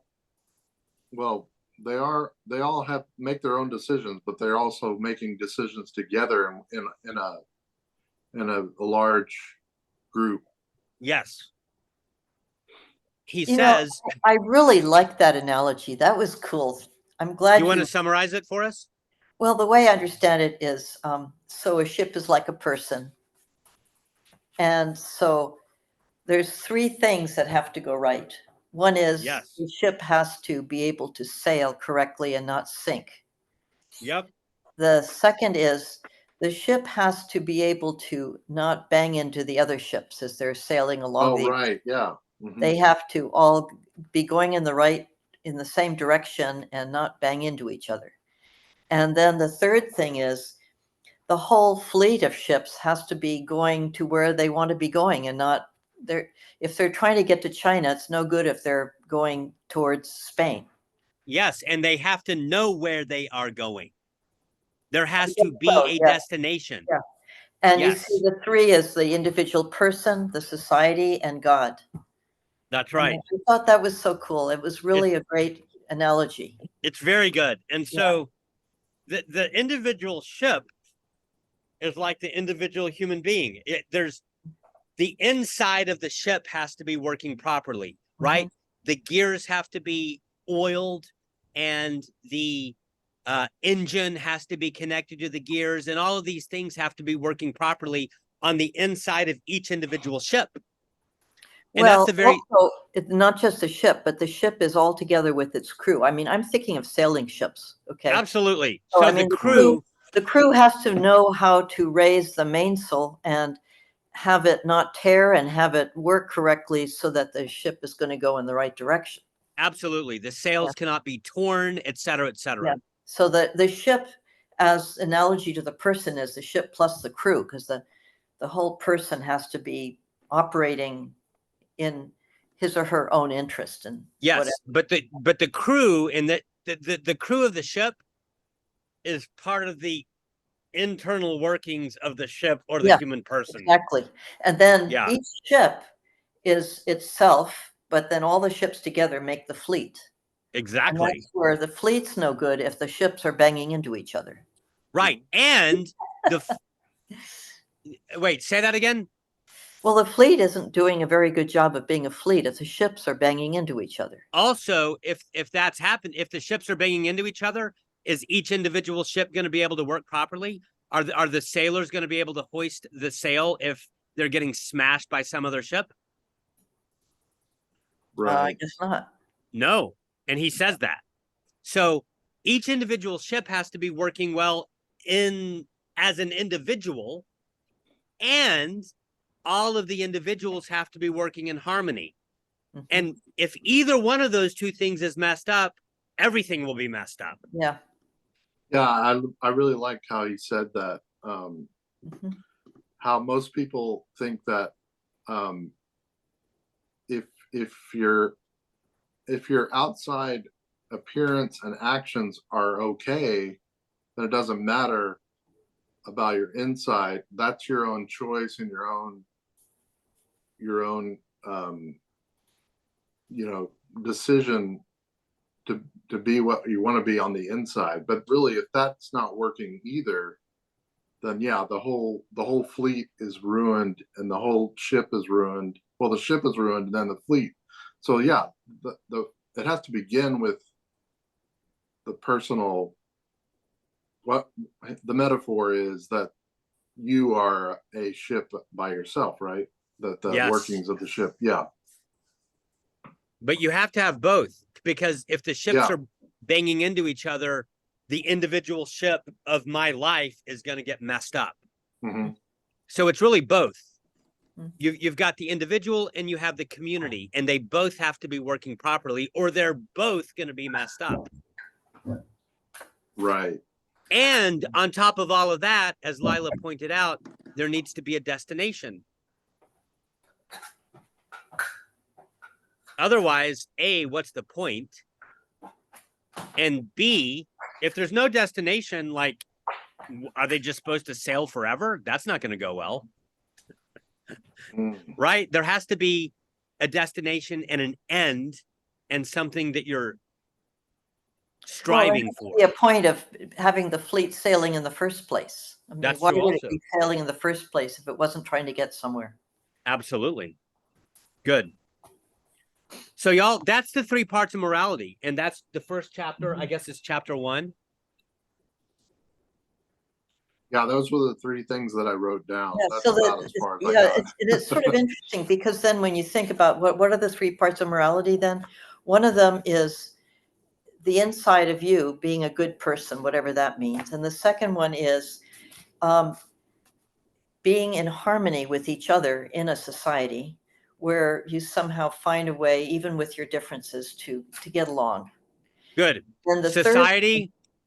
well. They all have make their own decisions, but they're also making decisions together in a large group. Yes. He You says. know, I really like that analogy. That was cool. I'm glad you want to summarize it for us? Well, the way I understand it is, so a ship is like a person. And so there's three things that have to go right. One is the ship has to be able to sail correctly and not sink. Yep. The second is the ship has to be able to not bang into the other ships as they're sailing along. Oh, right. Yeah. Mm-hmm. They have to all be going in the same direction and not bang into each other. And then the third thing is the whole fleet of ships has to be going to where they want to be going and not there. If they're trying to get to China, it's no good if they're going towards Spain. Yes, and they have to know where they are going. There has to be a destination. Yeah. And you see the three is the individual person, the society, and God. That's right. And I thought that was so cool. It was really a great analogy. It's very good. And so the individual ship is like the individual human being. There's the inside of the ship has to be working properly, right? Mm-hmm. The gears have to be oiled and the engine has to be connected to the gears, and all of these things have to be working properly on the inside of each individual ship. And well, that's also, not just the ship, but the ship is all together with its crew. I mean, I'm thinking of sailing ships. Okay. Absolutely. So I mean, the crew has to know how to raise the mainsail and have it not tear and have it work correctly so that the ship is going to go in the right direction. Absolutely. The sails cannot be torn, et cetera, et cetera. Yeah. So the ship, as analogy to the person, is the ship plus the crew, because the whole person has to be operating in his or her own interest. And yes, whatever. but the crew in the crew of the ship is part of the internal workings of the ship or the human person. Exactly. And then each ship is itself, but then all the ships together make the fleet. Exactly. And that's where the fleet's no good if the ships are banging into each other. Right. And wait, say that again. Well, the fleet isn't doing a very good job of being a fleet if the ships are banging into each other. Also, if that's happened, if the ships are banging into each other, is each individual ship going to be able to work properly? Are the sailors going to be able to hoist the sail if they're getting smashed by some other ship? Right. I guess not. No. And he says that. So each individual ship has to be working well as an individual, and all of the individuals have to be working in harmony. Mm-hmm. And if either one of those two things is messed up, everything will be messed up. Yeah. Yeah, I really liked how he said that. How most people think that if your outside appearance and actions are okay, then it doesn't matter about your inside. That's your own choice and your own decision to be what you want to be on the inside. But really, if that's not working either, yeah, the whole fleet is ruined and the whole ship is ruined. Well, the ship is ruined and then the fleet. So yeah, the it has to begin with the personal. What the metaphor is that you are a ship by yourself, right? That the Yes. workings of the ship. Yeah. But you have to have both, because if the ships Yeah. are banging into each other, the individual ship of my life is going to get messed up. Mhm. So it's really both. Mhm. You've got the individual and you have the community, and they both have to be working properly, or they're both going to be messed up. Right. And on top of all of that, as Lila pointed out, there needs to be a destination. Otherwise, A, what's the point? And B, if there's no destination, like, are they just supposed to sail forever? That's not going to go well. Mm. Right? There has to be a destination and an end, and something that you're striving for. The point of having the fleet sailing in the first place. I mean, That's why true would also. it be sailing in the first place if it wasn't trying to get somewhere? Absolutely. Good. So y'all, that's the 3 parts of morality. And that's the first chapter. I guess it's chapter 1. Yeah, those were the 3 things that I wrote down. Yeah, That's so about as far as I yeah, got. it's sort of interesting because then when you think about what are the 3 parts of morality then? One of them is the inside of you being a good person, whatever that means. And the second one is being in harmony with each other in a society where you somehow find a way, even with your differences, to get along. Good. And the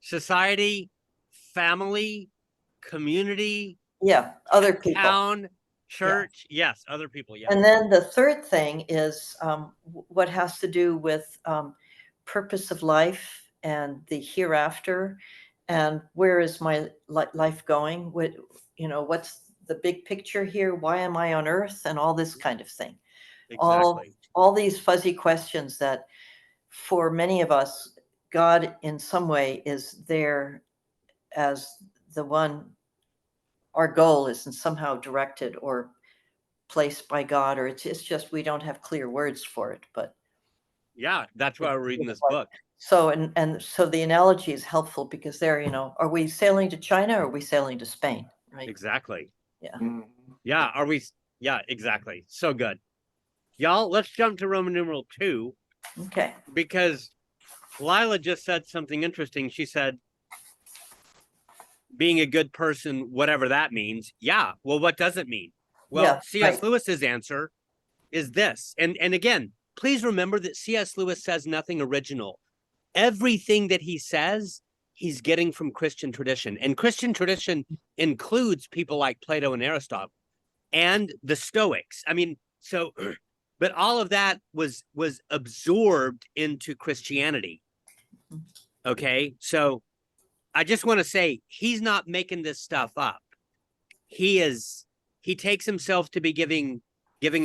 Society, family, community, other people. town, church. Yeah. Yes, other people. Yeah. And then the third thing is what has to do with purpose of life and the hereafter, and where is my life going? What's the big picture here? Why am I on Earth? And all this kind of thing. Exactly. All these fuzzy questions that, for many of us, God in some way is there as the one. Our goal isn't somehow directed or placed by God, or it's just we don't have clear words for it. But yeah, that's why we're reading this book. So so the analogy is helpful because are we sailing to China or are we sailing to Spain? Right. Exactly. Yeah. Mhm. Yeah. Are we? Yeah, exactly. So good. Y'all, let's jump to Roman numeral 2. Okay. Because Lila just said something interesting. She said, being a good person, whatever that means. Yeah. Well, what does it mean? Well, Yeah, C.S. right. Lewis's answer is this. And again, please remember that C.S. Lewis says nothing original. Everything that he says, he's getting from Christian tradition. And Christian tradition includes people like Plato and Aristotle and the Stoics. I mean, so, but all of that was absorbed into Christianity. Okay. So I just want to say he's not making this stuff up. He takes himself to be giving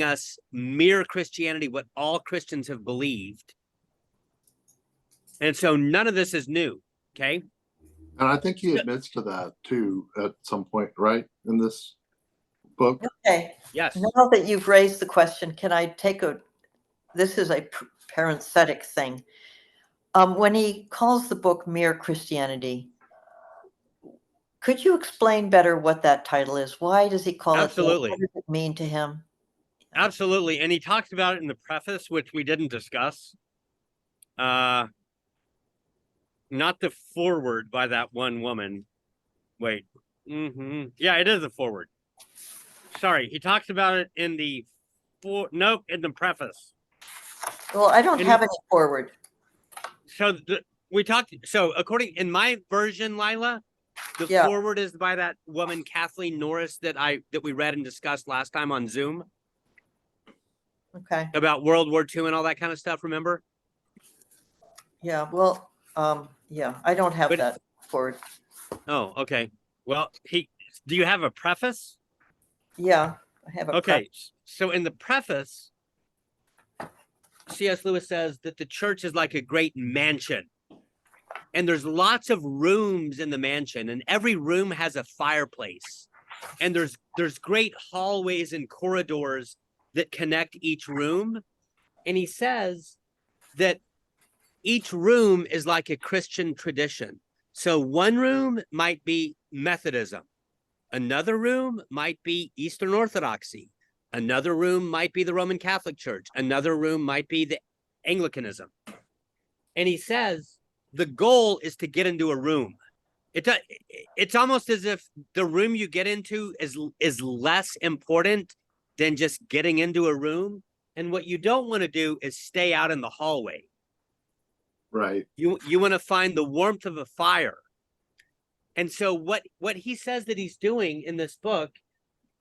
us mere Christianity, what all Christians have believed. And so none of this is new. Okay. And I think he admits to that too at some point, right? In this book. Okay. Yes. Now that you've raised the question, can I take this is a parenthetic thing. When he calls the book Mere Christianity, could you explain better what that title is? Why does he call it that? Absolutely. What does it mean to him? Absolutely. And he talks about it in the preface, which we didn't discuss. Not the foreword by that one woman. Wait. Yeah, it is the foreword. Sorry, he talks about it in the in the preface. Well, I don't have any foreword. So according in my version, Lila, the foreword is by that woman Kathleen Norris that we read and discussed last time on Zoom. Okay. About World War II and all that kind of stuff, remember? Yeah, well, I don't have that forward. Oh, okay. Well, do you have a preface? Yeah, I have a preface. So in the preface, C.S. Lewis says that the church is like a great mansion. And there's lots of rooms in the mansion, and every room has a fireplace. And there's great hallways and corridors that connect each room. And he says that each room is like a Christian tradition. So one room might be Methodism. Another room might be Eastern Orthodoxy. Another room might be the Roman Catholic Church. Another room might be the Anglicanism. And he says the goal is to get into a room. It's almost as if the room you get into is less important than just getting into a room. And what you don't want to do is stay out in the hallway. Right. You want to find the warmth of a fire. And so what he says that he's doing in this book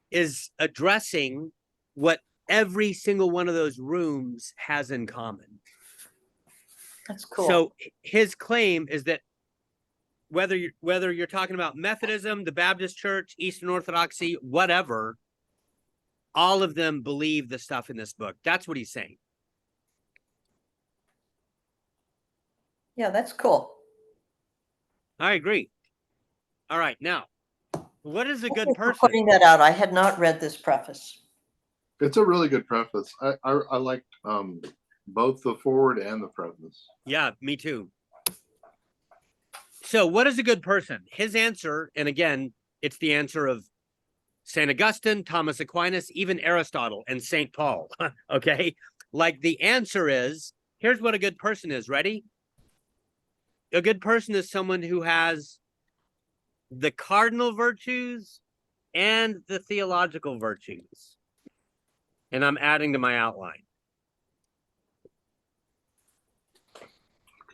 is addressing what every single one of those rooms has in common. That's cool. So his claim is that whether you're talking about Methodism, the Baptist Church, Eastern Orthodoxy, whatever, all of them believe the stuff in this book. That's what he's saying. Yeah, that's cool. I agree. All right, now, what is a good Thank you for person? putting that out. I had not read this preface. It's a really good preface. I liked both the forward and the preface. Yeah, me too. So what is a good person? His answer, and again, it's the answer of St. Augustine, Thomas Aquinas, even Aristotle and St. Paul. Okay? Like the answer is, here's what a good person is. Ready? A good person is someone who has the cardinal virtues and the theological virtues. And I'm adding to my outline.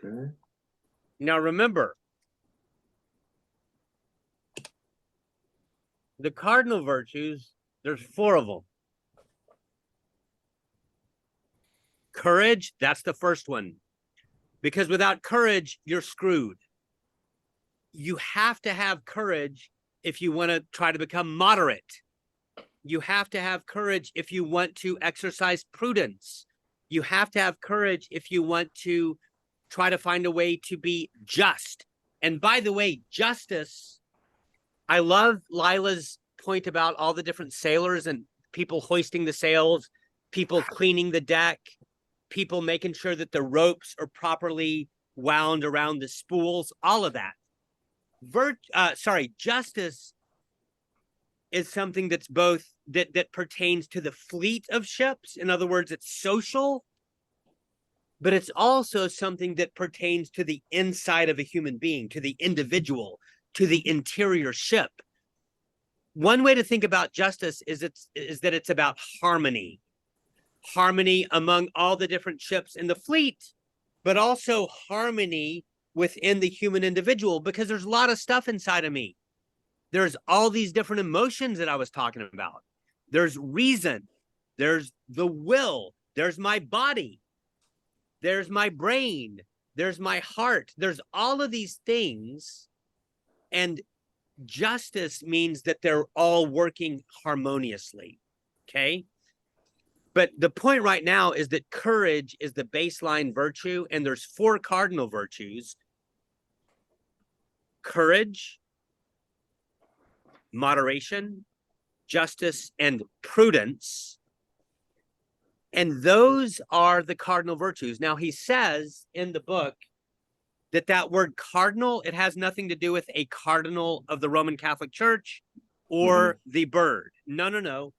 Okay. Now remember, the cardinal virtues, there's 4 of them. Courage, that's the first one. Because without courage, you're screwed. You have to have courage if you want to try to become moderate. You have to have courage if you want to exercise prudence. You have to have courage if you want to try to find a way to be just. And by the way, justice, I love Lila's point about all the different sailors and people hoisting the sails, people cleaning the deck, people making sure that the ropes are properly wound around the spools, all of that. Justice is something that's both that pertains to the fleet of ships. In other words, it's social, but it's also something that pertains to the inside of a human being, to the individual, to the interior ship. One way to think about justice is that it's about harmony. Harmony among all the different ships in the fleet, but also harmony within the human individual, because there's a lot of stuff inside of me. There's all these different emotions that I was talking about. There's reason, there's the will, there's my body, there's my brain, there's my heart, there's all of these things. And justice means that they're all working harmoniously, okay? But the point right now is that courage is the baseline virtue, and there's 4 cardinal virtues: courage, moderation, justice, and prudence. And those are the cardinal virtues. Now, he says in the book that word cardinal, it has nothing to do with a cardinal of the Roman Catholic Church or the bird. No.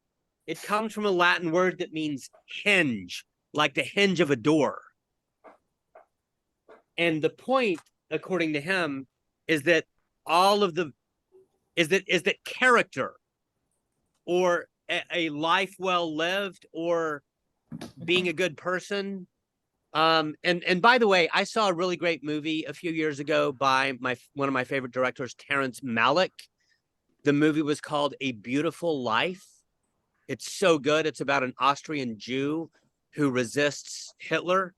It comes from a Latin word that means hinge, like the hinge of a door. And the point, according to him, is that that character, or a life well lived, or being a good person. And by the way, I saw a really great movie a few years ago by one of my favorite directors, Terrence Malick. The movie was called A Beautiful Life. It's so good. It's about an Austrian Jew who resists Hitler.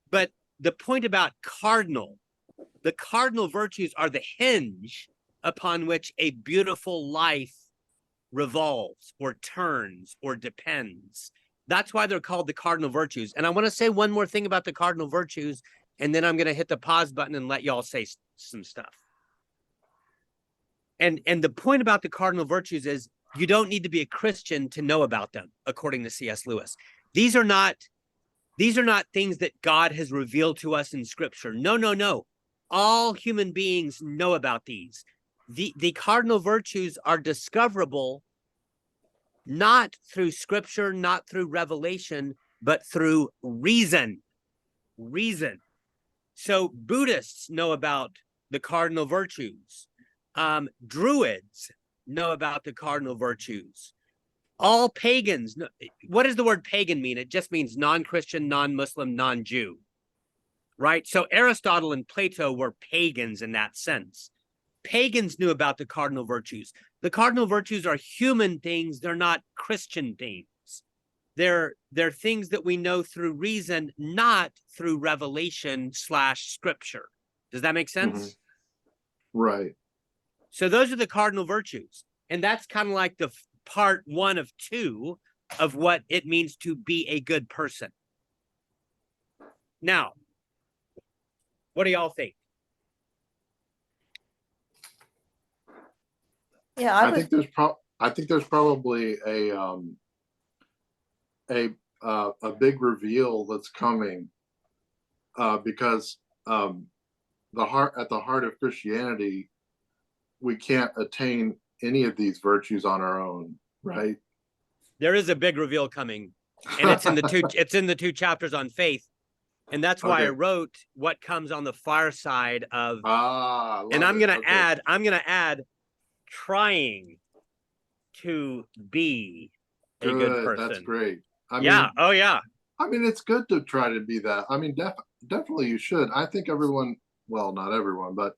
But the point about the cardinal virtues are the hinge upon which a beautiful life revolves or turns or depends. That's why they're called the cardinal virtues. And I want to say one more thing about the cardinal virtues, and then I'm going to hit the pause button and let y'all say some stuff. And the point about the cardinal virtues is you don't need to be a Christian to know about them, according to C.S. Lewis. These are not things that God has revealed to us in Scripture. No. All human beings know about these. The cardinal virtues are discoverable not through Scripture, not through revelation, but through reason. Reason. So Buddhists know about the cardinal virtues. Druids know about the cardinal virtues. All pagans know. What does the word pagan mean? It just means non-Christian, non-Muslim, non-Jew, right? So Aristotle and Plato were pagans in that sense. Pagans knew about the cardinal virtues. The cardinal virtues are human things. They're not Christian things. They're things that we know through reason, not through revelation / Scripture. Does that make sense? Right. So those are the cardinal virtues. And that's kind of like the part 1 of 2 of what it means to be a good person. Now, what do y'all think? Yeah, I think there's probably a big reveal that's coming, because at the heart of Christianity, we can't attain any of these virtues on our own, right? There is a big reveal coming, and it's in the 2 chapters on faith, and that's why I wrote what comes on the far side of. And I'm gonna add trying to be a good person. That's great. I mean, it's good to try to be that. I mean, definitely you should. I think everyone, well, not everyone, but.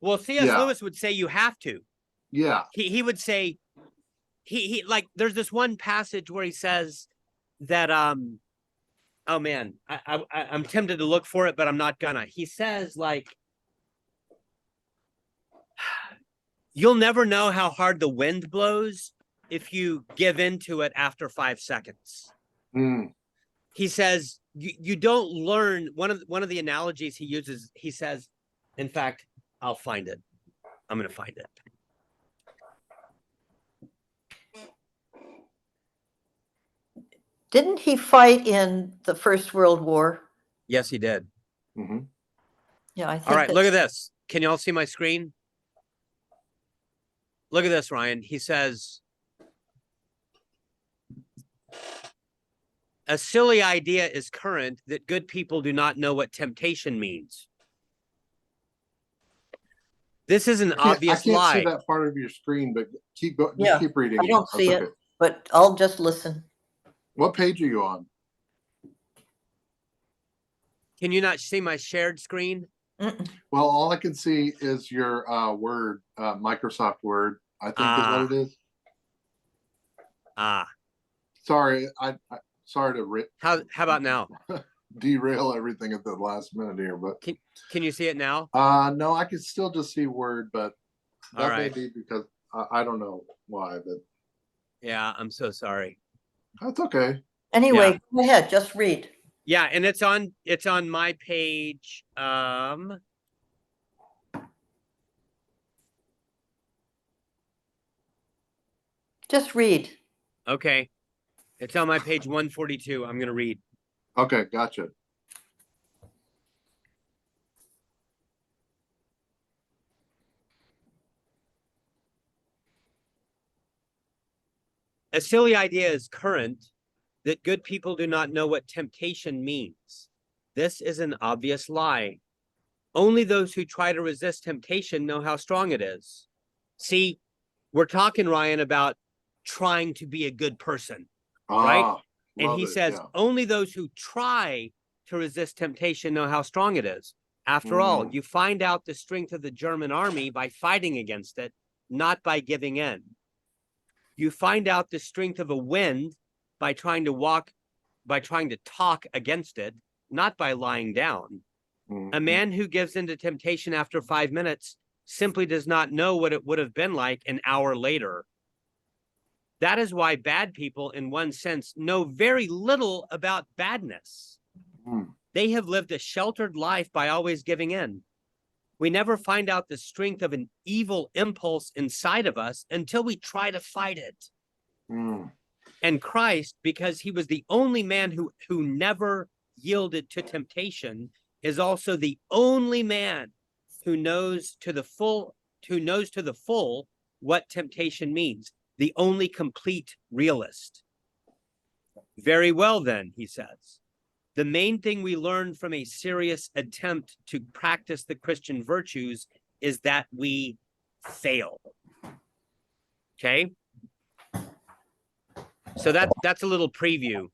Well, C.S. Lewis would say you have to. Yeah. He would say, he like, there's this one passage where he says that, oh man, I'm tempted to look for it, but I'm not gonna. He says, like, you'll never know how hard the wind blows if you give into it after 5 seconds. He says, you don't learn. One of the analogies he uses, he says, in fact, I'll find it. I'm going to find it. Didn't he fight in the First World War? Yes, he did. Yeah, I think. All right, look at this. Can y'all see my screen? Look at this, Ryan. He says, a silly idea is current that good people do not know what temptation means. This is an obvious lie. I can't see that part of your screen, but keep reading. I don't see it, but I'll just listen. What page are you on? Can you not see my shared screen? Well, all I can see is your Word, Microsoft Word, I think is what it is. Sorry, sorry to how about now? Derail everything at the last minute here, but can you see it now? No, I can still just see Word, but that may be because I don't know why, but yeah, I'm so sorry. That's okay. Anyway, go ahead, just read. Yeah, and it's on my page. Just read. Okay. It's on my page 142. I'm going to read. Okay, gotcha. A silly idea is current that good people do not know what temptation means. This is an obvious lie. Only those who try to resist temptation know how strong it is. See, we're talking, Ryan, about trying to be a good person, right? And he says, only those who try to resist temptation know how strong it is. After all, you find out the strength of the German army by fighting against it, not by giving in. You find out the strength of a wind by trying to talk against it, not by lying down. A man who gives into temptation after 5 minutes simply does not know what it would have been like an hour later. That is why bad people, in one sense, know very little about badness. They have lived a sheltered life by always giving in. We never find out the strength of an evil impulse inside of us until we try to fight it. Mm. And Christ, because he was the only man who never yielded to temptation, is also the only man who knows to the full what temptation means. The only complete realist. Very well, then, he says. The main thing we learn from a serious attempt to practice the Christian virtues is that we fail. Okay? So that's a little preview.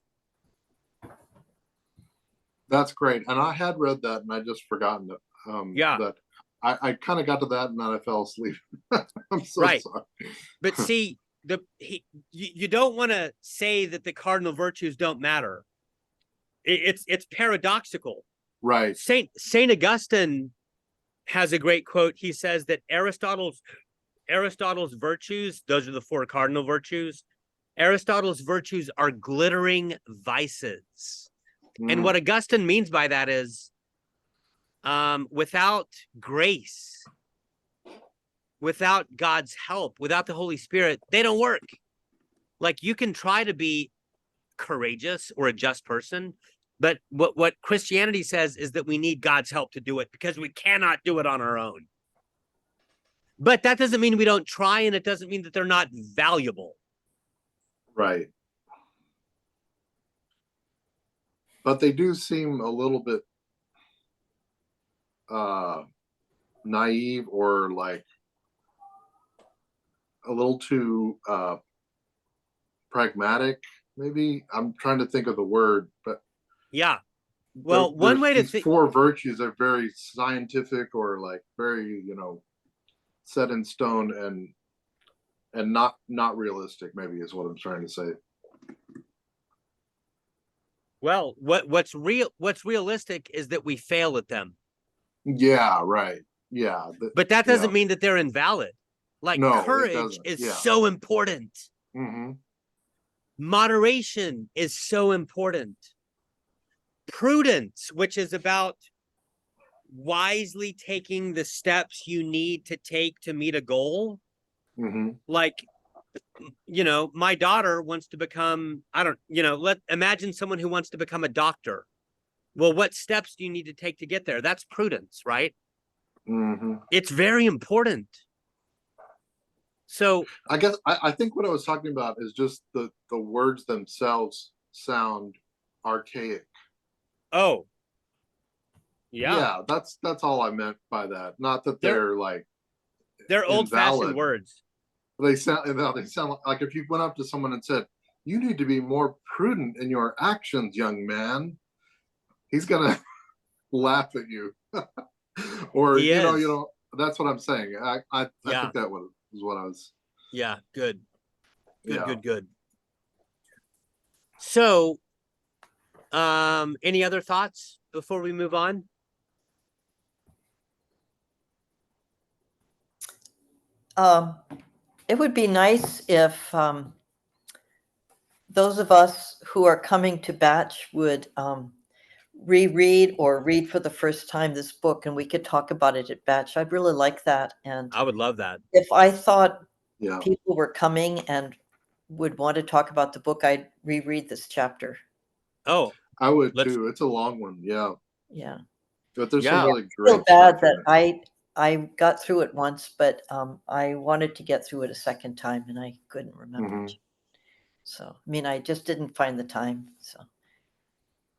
That's great. And I had read that and I just forgotten it. Yeah. That I kind of got to that and then I fell asleep. I'm so Right. sorry. But see, you don't want to say that the cardinal virtues don't matter. It's paradoxical. Right. Saint Augustine has a great quote. He says that Aristotle's virtues, those are the four cardinal virtues. Aristotle's virtues are glittering vices. And what Augustine means by that is without grace, without God's help, without the Holy Spirit, they don't work. Like, you can try to be courageous or a just person, but what Christianity says is that we need God's help to do it because we cannot do it on our own. But that doesn't mean we don't try, and it doesn't mean that they're not valuable. Right. But they do seem a little bit naive or like a little too pragmatic, maybe. I'm trying to think of the word, but yeah. Well, one way to think, four virtues are very scientific or like very, set in stone and not realistic, maybe is what I'm trying to say. well, what's realistic is that we fail at them. Yeah, right. Yeah. But that doesn't mean that they're invalid. Like, No, courage is Yeah. so important. Mm-hmm. Moderation is so important. Prudence, which is about wisely taking the steps you need to take to meet a goal. Mm-hmm. Like, my daughter wants to become, imagine someone who wants to become a doctor. Well, what steps do you need to take to get there? That's prudence, right? Mm-hmm. It's very important. So I guess I think what I was talking about is just the words themselves sound archaic. Oh, yeah. That's all I meant by that. Not that they're like they're old-fashioned words. They sound like if you went up to someone and said, "You need to be more prudent in your actions, young man," he's gonna laugh at you. Or that's what I'm saying. I think that was what I was. Yeah, good. Good. So, any other thoughts before we move on? It would be nice if those of us who are coming to Batch would reread or read for the first time this book, and we could talk about it at Batch. I'd really like that. And I would love that. if I thought people were coming and would want to talk about the book, I'd reread this chapter. Oh, I would too. It's a long one. Yeah. But there's some really great. I feel bad that I got through it once, but I wanted to get through it a second time and I couldn't remember. Mm-hmm. So, I just didn't find the time. So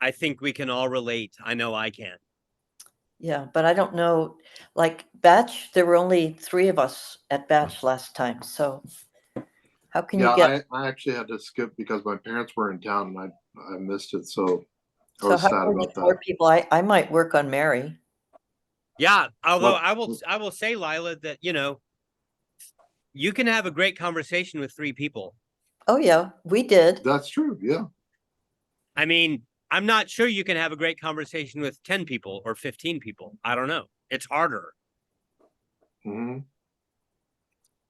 I think we can all relate. I know I can. Yeah, but I don't know, like Batch, there were only 3 of us at Batch last time. So how can you get... I actually had to skip because my parents were in town and I missed it. So I So was how sad can we about get that. more people? I might work on Mary. Yeah, although I will say, Lila, that you can have a great conversation with 3 people. Oh yeah, we did. That's true. Yeah. I mean, I'm not sure you can have a great conversation with 10 people or 15 people. I don't know. It's harder. Mm-hmm.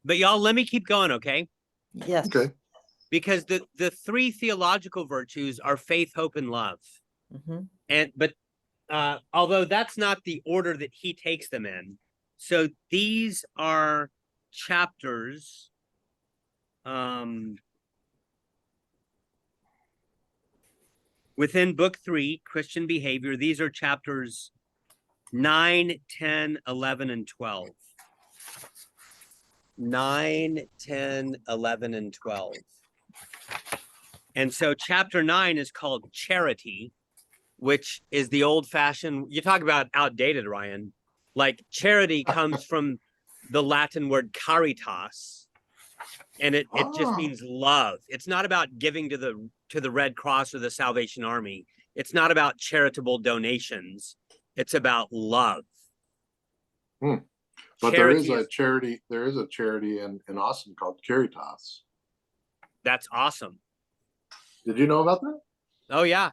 But y'all, let me keep going, okay? Yes. Okay. Because the 3 theological virtues are faith, hope, and love. Mm-hmm. But although that's not the order that he takes them in. So these are chapters. Within book 3, Christian behavior, these are chapters 9, 10, 11, and 12. 9, 10, 11, and 12. And so chapter 9 is called charity, which is the old-fashioned, you talk about outdated, Ryan. Like charity comes from the Latin word caritas, and it just means love. It's not about giving to the Red Cross or the Salvation Army. It's not about charitable donations. It's about love. But Charity there is a charity in Austin called Caritas. That's awesome. Did you know about that? Oh yeah.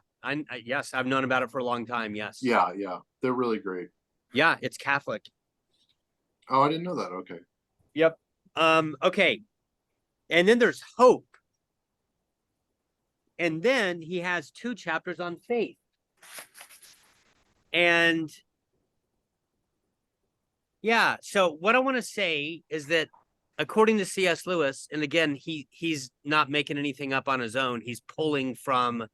Yes, I've known about it for a long time. Yes. Yeah. They're really great. Yeah, it's Catholic. Oh, I didn't know that. Okay. Yep. Okay. And then there's hope. And then he has 2 chapters on faith. And yeah, so what I want to say is that according to C.S. Lewis, and again, he's not making anything up on his own. He's pulling from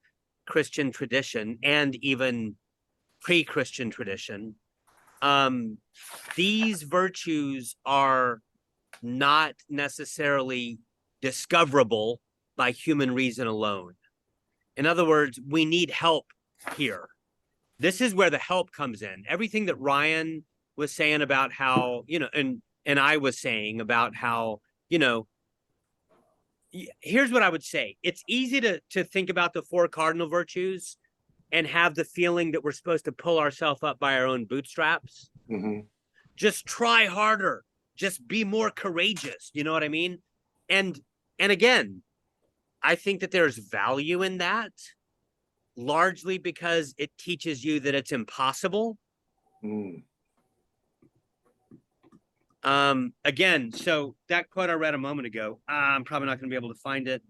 Christian tradition and even pre-Christian tradition. These virtues are not necessarily discoverable by human reason alone. In other words, we need help here. This is where the help comes in. Everything that Ryan was saying about how, and I was saying about how, here's what I would say. It's easy to think about the 4 cardinal virtues and have the feeling that we're supposed to pull ourselves up by our own bootstraps. Mm-hmm. Just try harder. Just be more courageous. You know what I mean? And again, I think that there's value in that, largely because it teaches you that it's impossible. Again, so that quote I read a moment ago, I'm probably not going to be able to find it.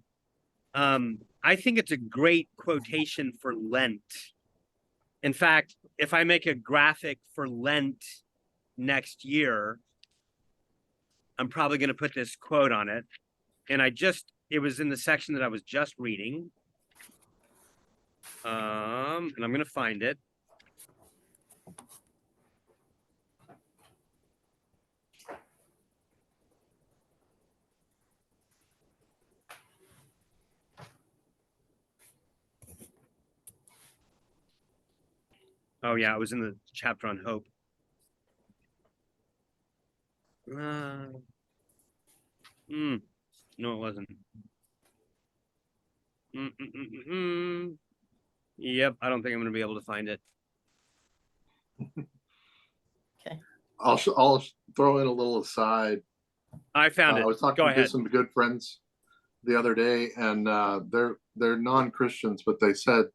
I think it's a great quotation for Lent. In fact, if I make a graphic for Lent next year, I'm probably going to put this quote on it. And it was in the section that I was just reading. And I'm going to find it. Oh yeah, it was in the chapter on hope. No, it wasn't. Yep, I don't think I'm going to be able to find it. Okay. I'll throw in a little aside. I found it. I was talking Go to ahead. some good friends the other day, and they're non-Christians, but they said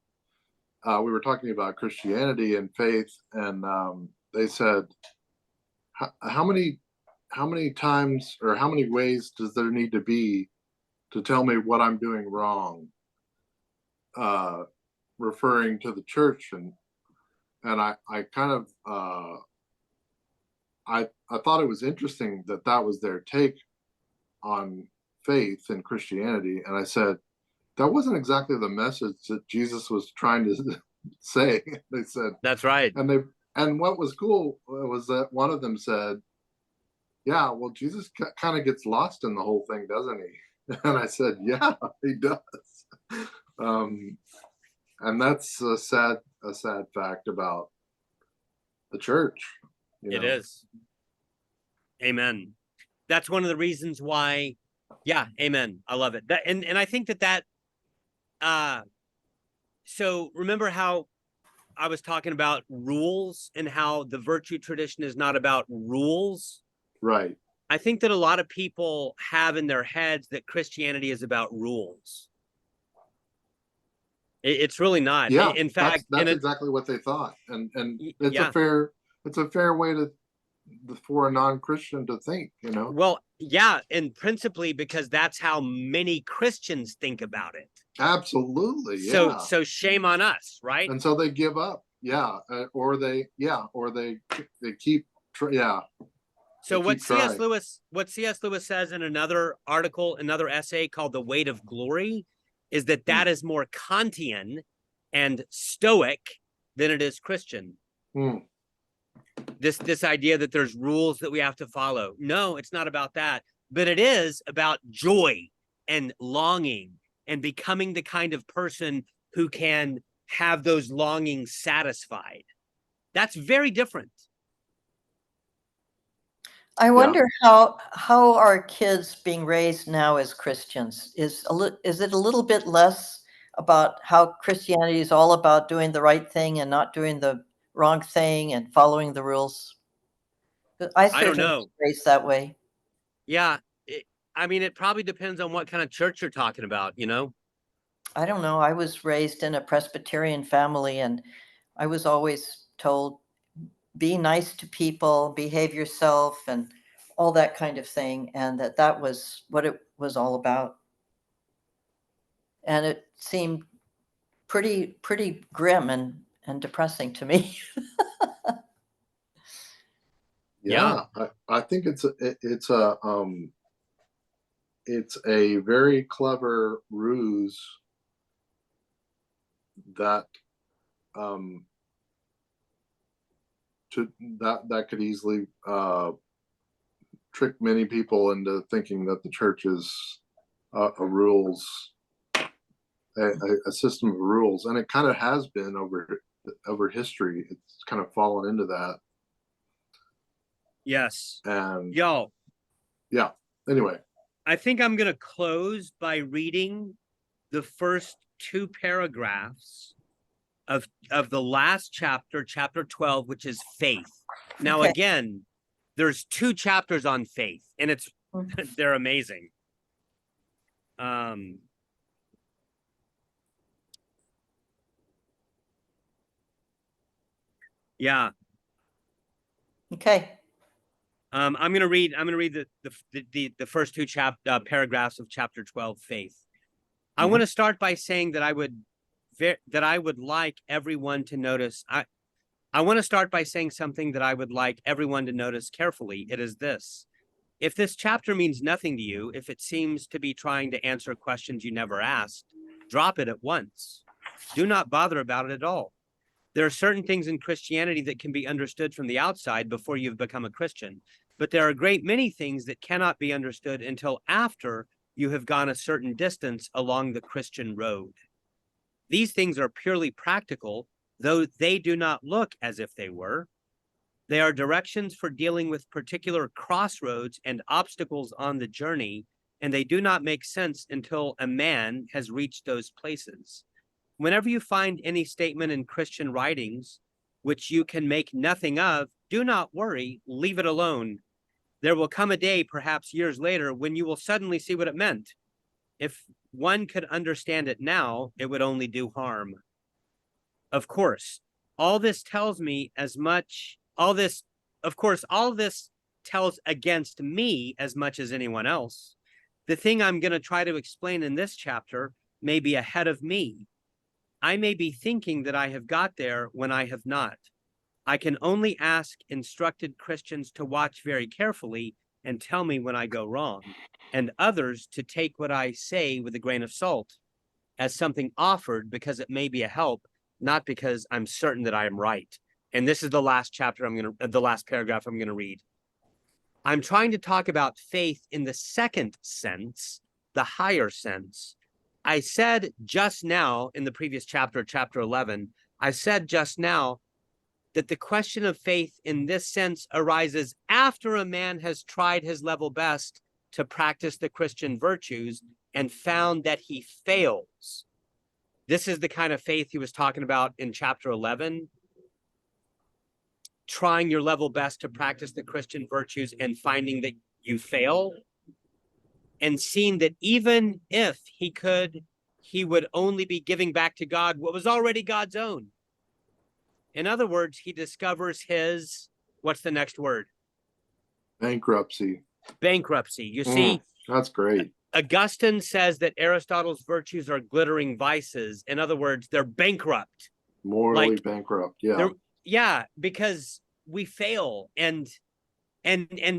we were talking about Christianity and faith, and they said, how many times or how many ways does there need to be to tell me what I'm doing wrong? Referring to the church, and I kind of I thought it was interesting that was their take on faith and Christianity, and I said that wasn't exactly the message that Jesus was trying to say. They said that's right, and what was cool was that one of them said, "Yeah, well, Jesus kind of gets lost in the whole thing, doesn't he?" And I said, "Yeah, he does." And that's a sad fact about the church. It is. Amen. That's one of the reasons why. Yeah, amen. I love it. And I think that so remember how I was talking about rules and how the virtue tradition is not about rules? Right. I think that a lot of people have in their heads that Christianity is about rules. It's really not. Yeah, in fact, that's exactly what they thought, and it's a fair way for a non-Christian to think, Well, yeah, and principally because that's how many Christians think about it. Absolutely, yeah. So shame on us, right? And so they give up. or they keep, yeah. So They what keep C.S. trying. Lewis says in another article, another essay called The Weight of Glory, is that is more Kantian and Stoic than it is Christian. This idea that there's rules that we have to follow. No, it's not about that, but it is about joy and longing and becoming the kind of person who can have those longings satisfied. That's very different. I wonder how are kids being raised now as Christians? Is it a little bit less about how Christianity is all about doing the right thing and not doing the wrong thing and following the rules? I don't certainly know. was raised that way. Yeah, I mean, it probably depends on what kind of church you're talking about, you know? I don't know. I was raised in a Presbyterian family, and I was always told, be nice to people, behave yourself, and all that kind of thing, and that was what it was all about. And it seemed pretty grim and depressing to me. I think it's a very clever ruse that that could easily trick many people into thinking that the church is a system of rules, and it kind of has been over history. It's kind of fallen into that. Yes. And anyway, I think I'm going to close by reading the first two paragraphs of the last chapter, chapter 12, which is faith. Now, again, there's two chapters on faith, and they're amazing. Yeah. Okay. I'm going to read the first two paragraphs of chapter 12, faith. I want to start by saying that I would like everyone to notice. I want to start by saying something that I would like everyone to notice carefully. It is this. If this chapter means nothing to you, if it seems to be trying to answer questions you never asked, drop it at once. Do not bother about it at all. There are certain things in Christianity that can be understood from the outside before you've become a Christian, but there are a great many things that cannot be understood until after you have gone a certain distance along the Christian road. These things are purely practical, though they do not look as if they were. They are directions for dealing with particular crossroads and obstacles on the journey, and they do not make sense until a man has reached those places. Whenever you find any statement in Christian writings which you can make nothing of, do not worry, leave it alone. There will come a day, perhaps years later, when you will suddenly see what it meant. If one could understand it now, it would only do harm. Of course, all this tells against me as much as anyone else. The thing I'm going to try to explain in this chapter may be ahead of me. I may be thinking that I have got there when I have not. I can only ask instructed Christians to watch very carefully and tell me when I go wrong, and others to take what I say with a grain of salt as something offered because it may be a help, not because I'm certain that I am right. And this is the last the last paragraph I'm going to read. I'm trying to talk about faith in the second sense, the higher sense. I said just now in the previous chapter, chapter 11, I said just now that the question of faith in this sense arises after a man has tried his level best to practice the Christian virtues and found that he fails. This is the kind of faith he was talking about in chapter 11. Trying your level best to practice the Christian virtues and finding that you fail, and seeing that even if he could, he would only be giving back to God what was already God's own. In other words, he discovers what's the next word? Bankruptcy. You see, that's great. Augustine says that Aristotle's virtues are glittering vices. In other words, they're bankrupt. Morally Like, bankrupt. Yeah. There, yeah, because we fail, and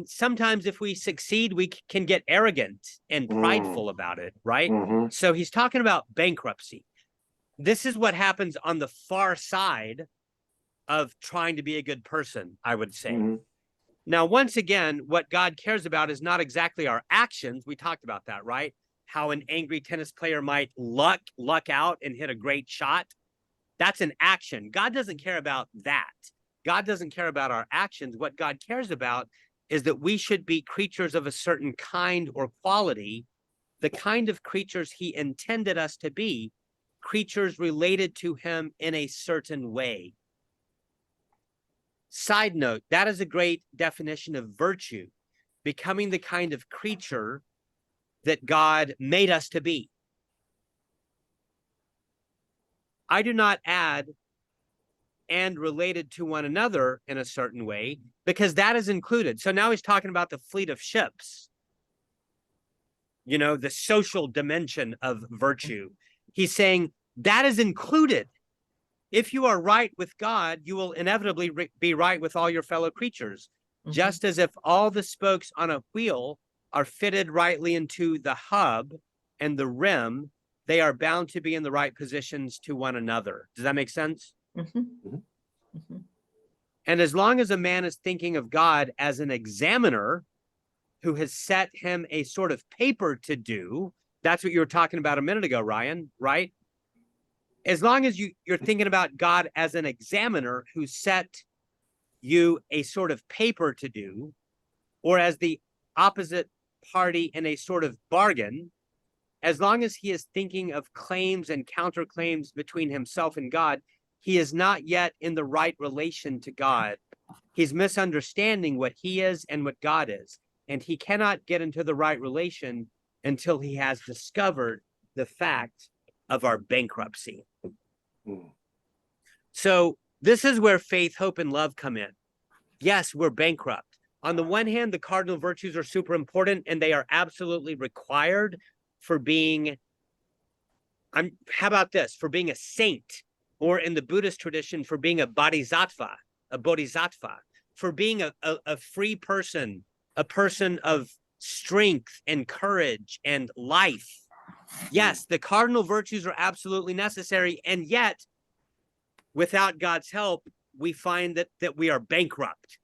sometimes if we succeed, we can get arrogant and prideful about it, right? Mhm. So he's talking about bankruptcy. This is what happens on the far side of trying to be a good person, I would say. Mhm. Now, once again, what God cares about is not exactly our actions. We talked about that, right? How an angry tennis player might luck out and hit a great shot. That's an action. God doesn't care about that. God doesn't care about our actions. What God cares about is that we should be creatures of a certain kind or quality, the kind of creatures he intended us to be, creatures related to him in a certain way. Side note, that is a great definition of virtue, becoming the kind of creature that God made us to be. I do not add and related to one another in a certain way, because that is included. So now he's talking about the fleet of ships, you know, the social dimension of virtue. He's saying that is included. If you are right with God, you will inevitably be right with all your fellow creatures. Just as if all the spokes on a wheel are fitted rightly into the hub and the rim, they are bound to be in the right positions to one another. Does that make sense? And as long as a man is thinking of God as an examiner who has set him a sort of paper to do, that's what you were talking about a minute ago, Ryan, right? As long as you're thinking about God as an examiner who set you a sort of paper to do, or as the opposite party in a sort of bargain, as long as he is thinking of claims and counterclaims between himself and God, he is not yet in the right relation to God. He's misunderstanding what he is and what God is. And he cannot get into the right relation until he has discovered the fact of our bankruptcy. So this is where faith, hope, and love come in. Yes, we're bankrupt. On the one hand, the cardinal virtues are super important, and they are absolutely required for being, how about this, for being a saint, or in the Buddhist tradition, for being a bodhisattva, for being a free person, a person of strength and courage and life. Yes, the cardinal virtues are absolutely necessary, and yet, without God's help, we find that we are bankrupt.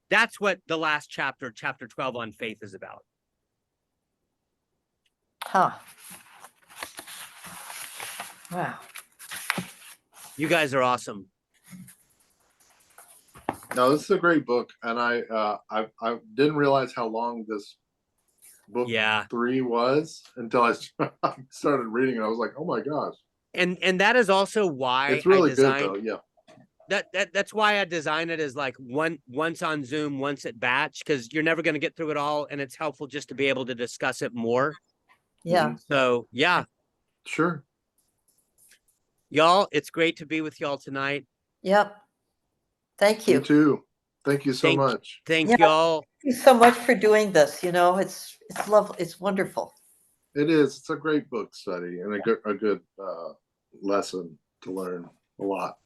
That's what the last chapter, chapter 12 on faith, is about. Huh. Wow. You guys are awesome. No, this is a great book, and I didn't realize how long this book 3 was until I started reading it. I was like, oh my gosh. And that is also why it's really I designed, good though. Yeah. That's why I designed it as like once on Zoom, once at batch, because you're never going to get through it all, and it's helpful just to be able to discuss it more. Yeah. So yeah. Sure. Y'all, it's great to be with y'all tonight. Yep. Thank you. You too. Thank you so much. Thank y'all. Thank you so much for doing this. You know, it's lovely. It's wonderful. It is. It's a great book study and a good lesson to learn a lot.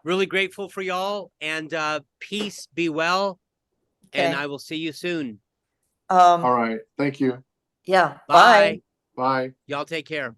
Really grateful for y'all, and peace, be well, and I will see you soon. All right. Thank you. Yeah. Bye. Bye. Y'all take care.